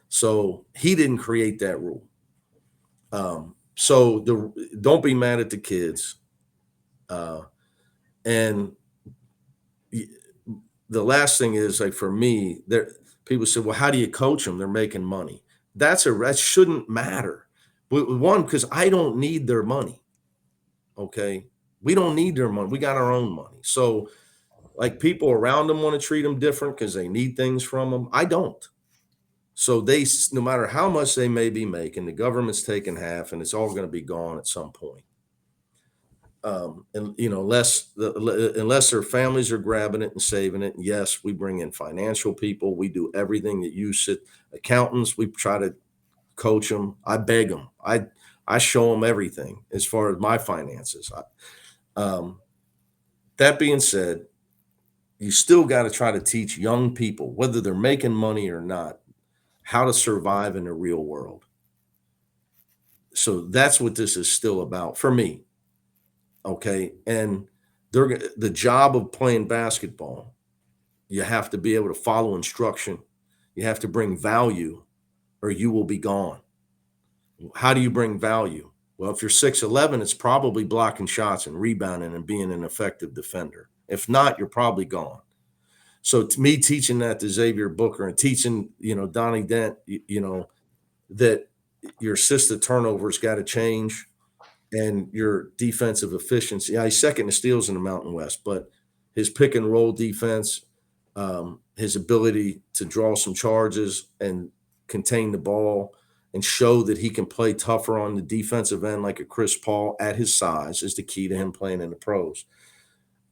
So he didn't create that rule. So don't be mad at the kids. And the last thing is, like, for me, people say, well, how do you coach them? They're making money. That shouldn't matter. One, because I don't need their money. Okay. We don't need their money. We got our own money. So, like, people around them want to treat them different because they need things from them. I don't. So no matter how much they may be making, the government's taking half, and it's all going to be gone at some point. Unless their families are grabbing it and saving it. And yes, we bring in financial people. We do everything that accountants. We try to coach them. I beg them. I show them everything as far as my finances. That being said, you still got to try to teach young people, whether they're making money or not, how to survive in the real world. So that's what this is still about for me. Okay. And the job of playing basketball, you have to be able to follow instruction. You have to bring value, or you will be gone. How do you bring value? Well, if you're 6'11", it's probably blocking shots and rebounding and being an effective defender. If not, you're probably gone. So to me, teaching that to Xavier Booker and teaching, Donnie Dent, that your assist turnovers got to change, and your defensive efficiency. Yeah, he's second in steals in the Mountain West, but his pick and roll defense, his ability to draw some charges and contain the ball and show that he can play tougher on the defensive end like a Chris Paul at his size is the key to him playing in the pros.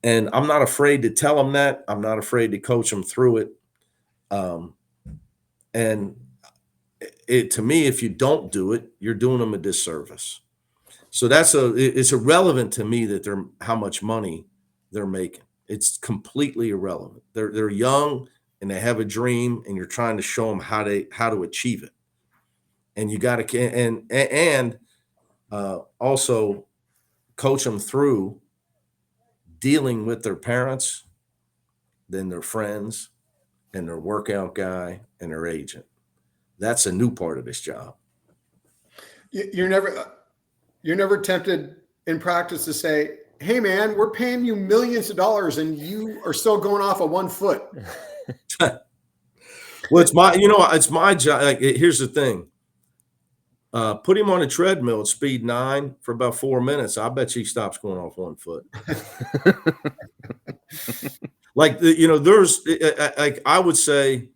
And I'm not afraid to tell him that. I'm not afraid to coach him through it. And to me, if you don't do it, you're doing them a disservice. So it's irrelevant to me that how much money they're making. It's completely irrelevant. They're young and they have a dream, and you're trying to show them how to achieve it. And you got to and also coach them through dealing with their parents, then their friends, and their workout guy and their agent. That's a new part of this job. You're never tempted in practice to say, "Hey, man, we're paying you millions of dollars, and you are still going off of 1 foot." Well, it's my job. Like, here's the thing. Put him on a treadmill at speed 9 for about 4 minutes. I bet you he stops going off 1 foot. Like, there's like, I would say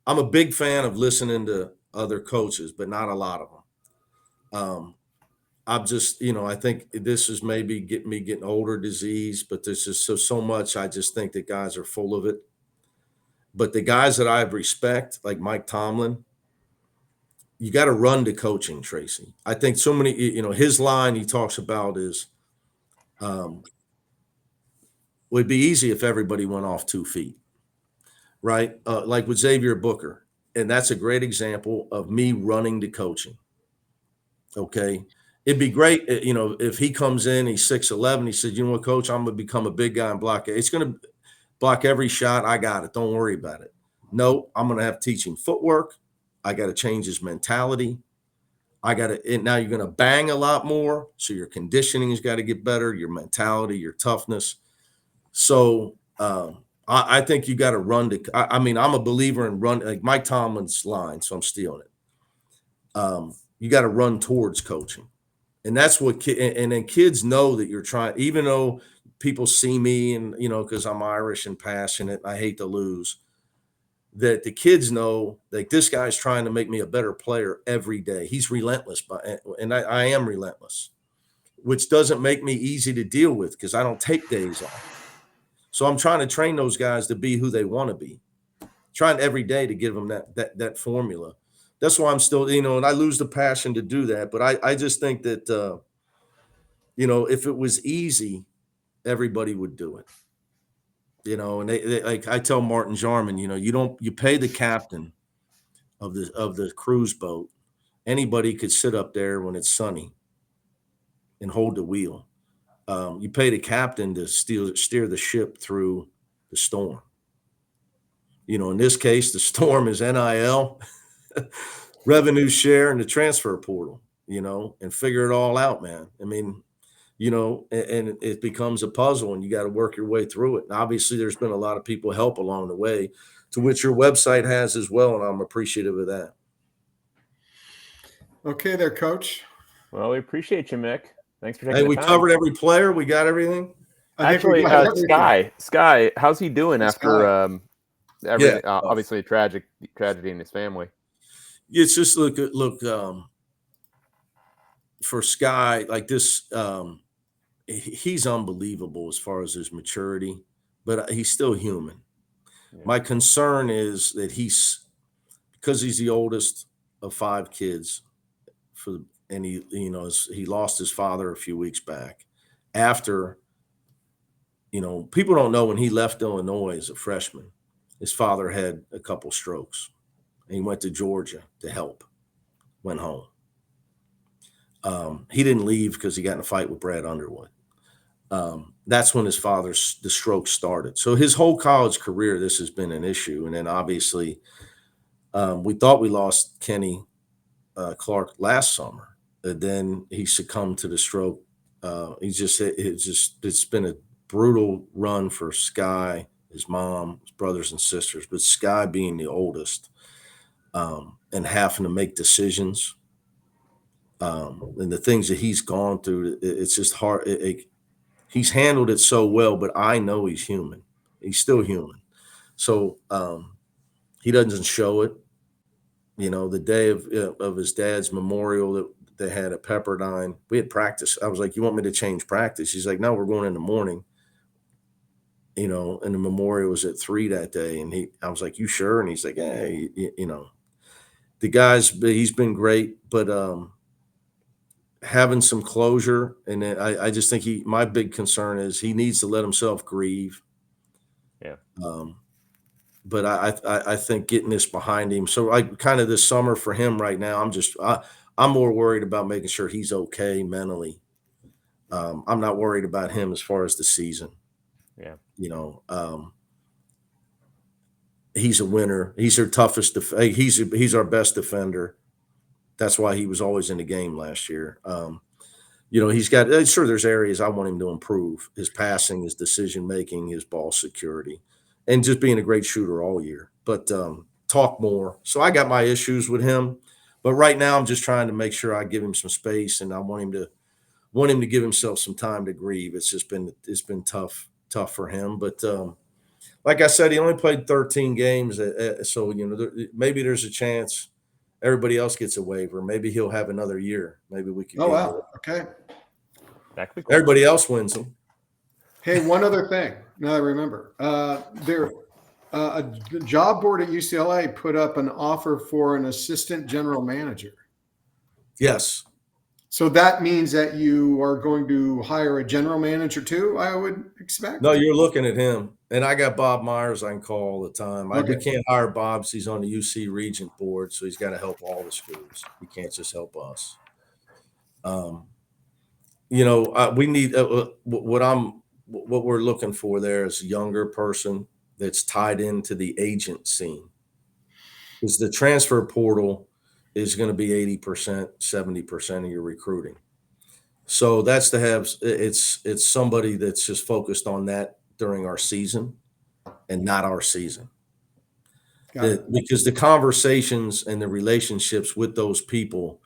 I'm a big fan of listening to other coaches, but not a lot of them. I'm just, I think this is maybe getting older disease, but there's just so much. I just think that guys are full of it. But the guys that I respect, like Mike Tomlin, you got to run to coaching, Tracy. I think so many, his line he talks about is, would be easy if everybody went off 2 feet, right? Like with Xavier Booker. And that's a great example of me running to coaching. Okay. It'd be great, if he comes in, he's 6'11", he said, "You know what, coach, I'm going to become a big guy and block it. It's going to block every shot. I got it. Don't worry about it." No, I'm going to have to teach him footwork. I got to change his mentality. Now you're going to bang a lot more. So your conditioning has got to get better, your mentality, your toughness. So I think you got to run to, I'm a believer in run, like Mike Tomlin's line. So I'm stealing it. You got to run towards coaching. And that's what, and then kids know that you're trying, even though people see me and, because I'm Irish and passionate, I hate to lose, that the kids know, like, this guy's trying to make me a better player every day. He's relentless, and I am relentless, which doesn't make me easy to deal with because I don't take days off. So I'm trying to train those guys to be who they want to be, trying every day to give them that formula. That's why I'm still, and I lose the passion to do that. But I just think that, if it was easy, everybody would do it. And they like, I tell Martin Jarman, you pay the captain of the cruise boat. Anybody could sit up there when it's sunny and hold the wheel. You pay the captain to steer the ship through the storm. In this case, the storm is NIL, revenue share, and the transfer portal, and figure it all out, man. And it becomes a puzzle and you got to work your way through it. And obviously there's been a lot of people help along the way, to which your website has as well. And I'm appreciative of that. Okay there, Coach. Well, we appreciate you, Mick. Thanks for taking the time. We covered every player. We got everything. Actually, Sky, how's he doing after everything? Obviously a tragedy in his family. It's just look, for Sky, like this, he's unbelievable as far as his maturity, but he's still human. Yeah. My concern is that because he's the oldest of 5 kids, and he lost his father a few weeks back. After, people don't know, when he left Illinois as a freshman, his father had a couple strokes, and he went to Georgia to help. Went home. He didn't leave because he got in a fight with Brad Underwood. That's when the stroke started. So his whole college career, this has been an issue. And then obviously we thought we lost Kenny Clark last summer. Then he succumbed to the stroke. It's been a brutal run for Sky, his mom, his brothers and sisters, but Sky being the oldest, and having to make decisions. And the things that he's gone through, it's just hard. He's handled it so well, but I know he's human. He's still human. So he doesn't show it. The day of his dad's memorial that they had at Pepperdine, we had practice. I was like, "You want me to change practice?" He's like, "No, we're going in the morning." And the memorial was at 3 that day. And I was like, "You sure?" And he's like, "Hey, the guy's, he's been great, but having some closure." And then I just think my big concern is he needs to let himself grieve. Yeah. But I think getting this behind him. So kind of this summer for him right now, I'm more worried about making sure he's okay mentally. I'm not worried about him as far as the season. Yeah. He's a winner. He's their toughest. He's our best defender. That's why he was always in the game last year. He's got sure there's areas I want him to improve: his passing, his decision making, his ball security, and just being a great shooter all year. But talk more. So I got my issues with him, but right now I'm just trying to make sure I give him some space, and I want him to give himself some time to grieve. It's been tough for him, but. Like I said, he only played 13 games, so maybe there's a chance everybody else gets a waiver. Maybe he'll have another year. Maybe we could. Oh wow! Okay. That could be cool. Everybody else wins them. Hey, one other thing. Now I remember. A job board at UCLA put up an offer for an assistant general manager. Yes. So that means that you are going to hire a general manager too, I would expect. No, you're looking at him. And I got Bob Myers I can call all the time. Okay. We can't hire Bob, so he's on the UC Regent board, so he's got to help all the schools. He can't just help us. We need what we're looking for there is a younger person that's tied into the agent scene. Because the transfer portal is going to be 80%, 70% of your recruiting. So that's to have it's somebody that's just focused on that during our season and not our season. Because the conversations and the relationships with those people,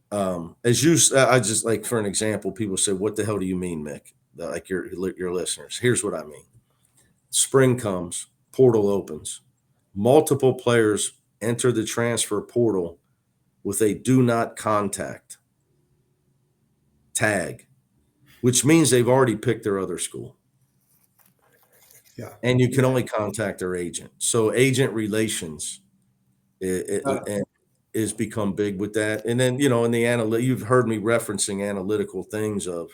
I just like, for an example, people say, "What the hell do you mean, Mick?" Like your listeners. Here's what I mean. Spring comes, portal opens, multiple players enter the transfer portal with a do not contact tag, which means they've already picked their other school. Yeah. And you can only contact their agent. So agent relations is become big with that. And then, in the you've heard me referencing analytical things of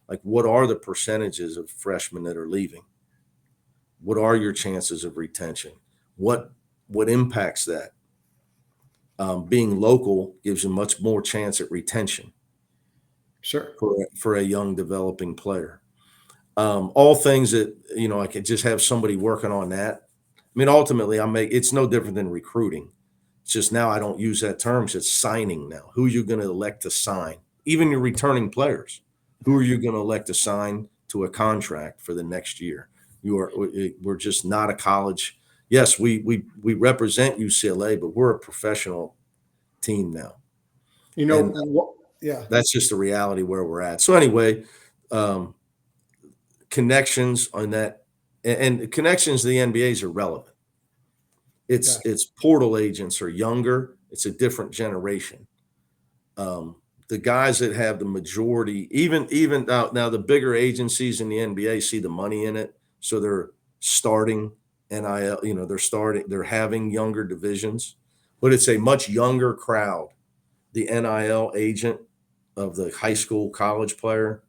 like, what are the percentages of freshmen that are leaving? What are your chances of retention? What impacts that? Being local gives you much more chance at retention. Sure. For a young developing player. All things that, I could just have somebody working on that. I mean, ultimately it's no different than recruiting. It's just now I don't use that term. It's signing now. Who are you going to elect to sign? Even your returning players. Who are you going to elect to sign to a contract for the next year? We're just not a college. Yes, we represent UCLA, but we're a professional team now. Yeah. That's just the reality where we're at. So anyway, connections on that, and connections to the NBAs are relevant. It's portal agents are younger. It's a different generation. The guys that have the majority, even now the bigger agencies in the NBA see the money in it, so they're starting NIL. They're having younger divisions, but it's a much younger crowd. The NIL agent of the high school college player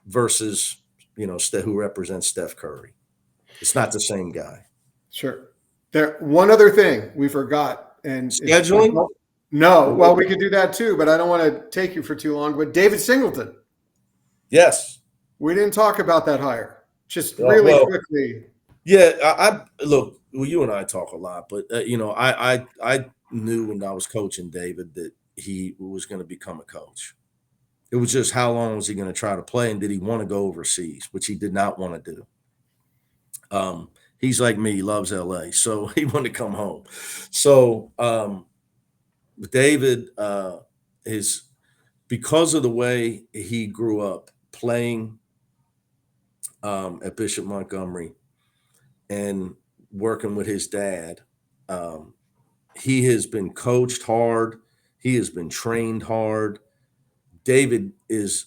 versus, who represents Steph Curry. It's not the same guy. Sure. One other thing we forgot, and scheduling. No, well, we could do that too, but I don't want to take you for too long. But David Singleton. Yes. We didn't talk about that hire. Just really quickly. Yeah, I look. Well, you and I talk a lot, but I knew when I was coaching David that he was going to become a coach. It was just how long was he going to try to play, and did he want to go overseas, which he did not want to do. He's like me; he loves LA, so he wanted to come home. So David is, because of the way he grew up playing at Bishop Montgomery and working with his dad. He has been coached hard. He has been trained hard. David is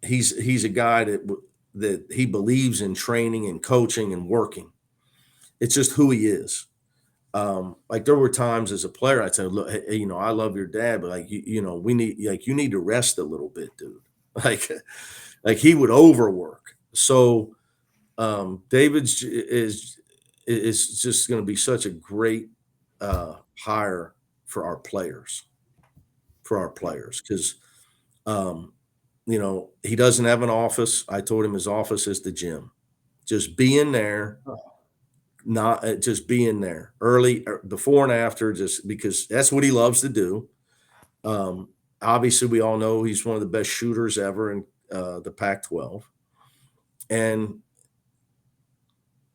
he's a guy that he believes in training and coaching and working. It's just who he is. Like there were times as a player I'd say, look, hey, I love your dad, but like we need you need to rest a little bit, dude. Like he would overwork. So David's is just going to be such a great hire for our players, because he doesn't have an office. I told him his office is the gym. Just be in there, not just be in there early, before and after, just because that's what he loves to do. Obviously, we all know he's one of the best shooters ever in the Pac-12, and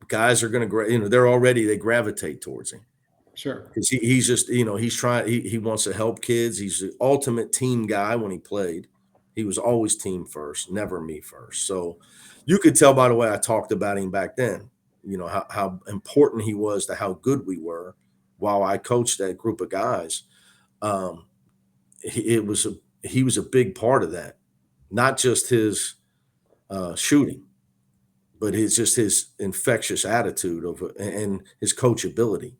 guys are going to, they gravitate towards him. Sure. Because he's just, he's trying, he wants to help kids. He's the ultimate team guy. When he played, he was always team first, never me first. So you could tell by the way I talked about him back then, how important he was to how good we were while I coached that group of guys. He was a big part of that, not just his shooting, but his infectious attitude and his coachability.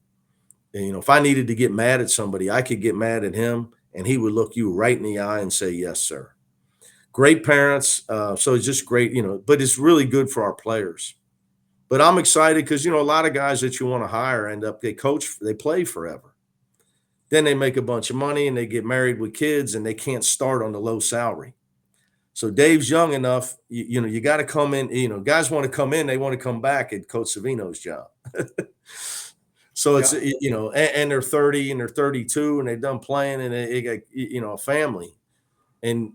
And, if I needed to get mad at somebody, I could get mad at him, and he would look you right in the eye and say, "Yes, sir." Great parents, so it's just great, But it's really good for our players. But I'm excited because a lot of guys that you want to hire end up they play forever. Then they make a bunch of money and they get married with kids, and they can't start on the low salary. So Dave's young enough, you got to come in. Guys want to come in, they want to come back at Coach Savino's job. So it's, and they're 30 and they're 32 and they've done playing, and they got, a family. And,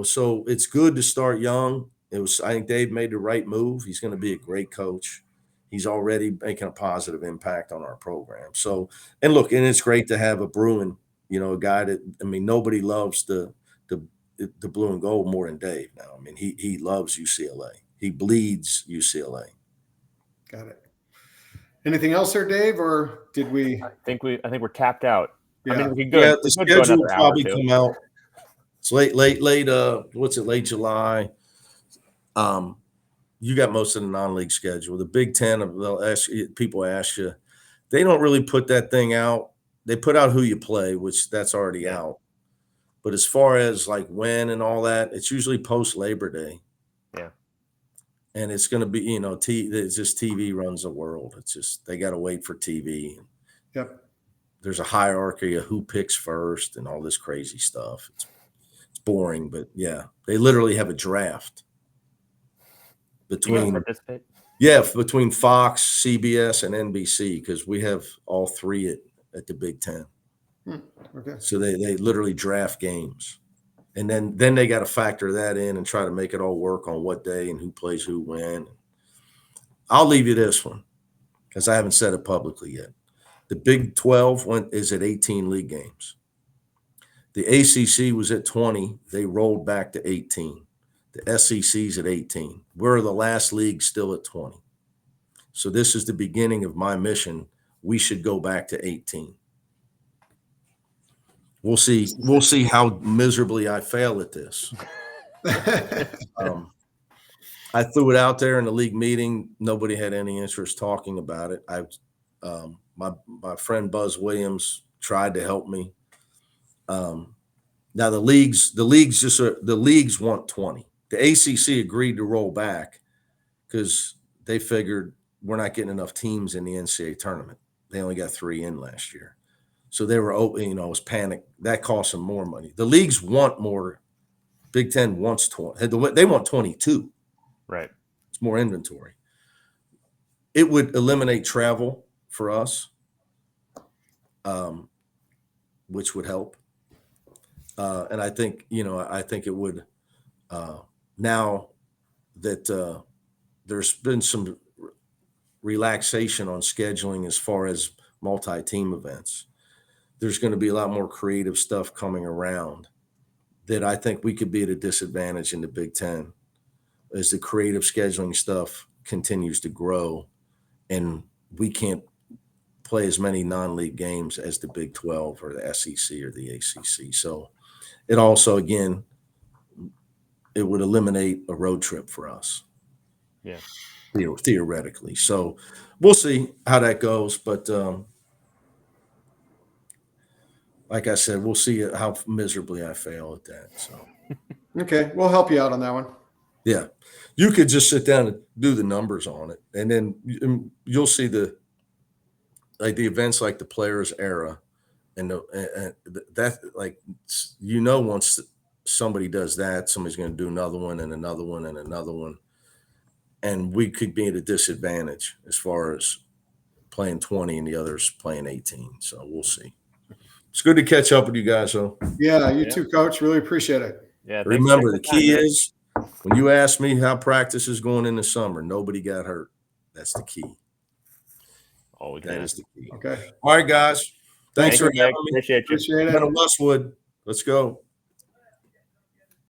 so it's good to start young. I think Dave made the right move. He's going to be a great coach. He's already making a positive impact on our program. So, and look, and it's great to have a Bruin, a guy that, nobody loves the blue and gold more than Dave now. He loves UCLA. He bleeds UCLA. Got it. Anything else there, Dave, or did we? I think we're tapped out. Yeah. We could go. Yeah, the schedule will probably come out. It's late. What's it? Late July. You got most of the non-league schedule. The Big Ten, people ask you, they don't really put that thing out. They put out who you play, which that's already out. But as far as like when and all that, it's usually post Labor Day. Yeah. And it's going to be, it's just TV runs the world. It's just, they got to wait for TV. Yep. There's a hierarchy of who picks first and all this crazy stuff. It's boring, but yeah, they literally have a draft between Fox, CBS, and NBC, because we have all three at the Big Ten. Okay. So they literally draft games. And then they got to factor that in and try to make it all work on what day and who plays who when. I'll leave you this one because I haven't said it publicly yet. The Big 12 is at 18 league games. The ACC was at 20. They rolled back to 18. The SEC's at 18. We're the last league still at 20. So this is the beginning of my mission. We should go back to 18. We'll see. We'll see how miserably I fail at this. I threw it out there in the league meeting. Nobody had any interest talking about it. My friend Buzz Williams tried to help me. Now the leagues want 20. The ACC agreed to roll back because they figured we're not getting enough teams in the NCAA tournament. They only got 3 in last year. So they were open, it was panic. That cost them more money. The leagues want more. Big Ten wants 20. They want 22. Right. It's more inventory. It would eliminate travel for us, which would help. And I think, it would, now that there's been some relaxation on scheduling as far as multi-team events, there's going to be a lot more creative stuff coming around that I think we could be at a disadvantage in the Big Ten as the creative scheduling stuff continues to grow and we can't play as many non-league games as the Big 12 or the SEC or the ACC. So it also, again, it would eliminate a road trip for us. Yeah. Theoretically. So we'll see how that goes. But like I said, we'll see how miserably I fail at that. So, okay, we'll help you out on that one. Yeah, you could just sit down and do the numbers on it, and then you'll see the events like the Players Era, and that once somebody does that, somebody's going to do another one and another one and another one. And we could be at a disadvantage as far as playing 20 and the others playing 18. So we'll see. It's good to catch up with you guys, though. Yeah, you too, Coach. Really appreciate it. Yeah. Remember, the key is when you ask me how practice is going in the summer, nobody got hurt. That's the key. Always that is the key. Okay. All right, guys. Thanks for having me. Appreciate you. Appreciate Been it. to Westwood. Let's go.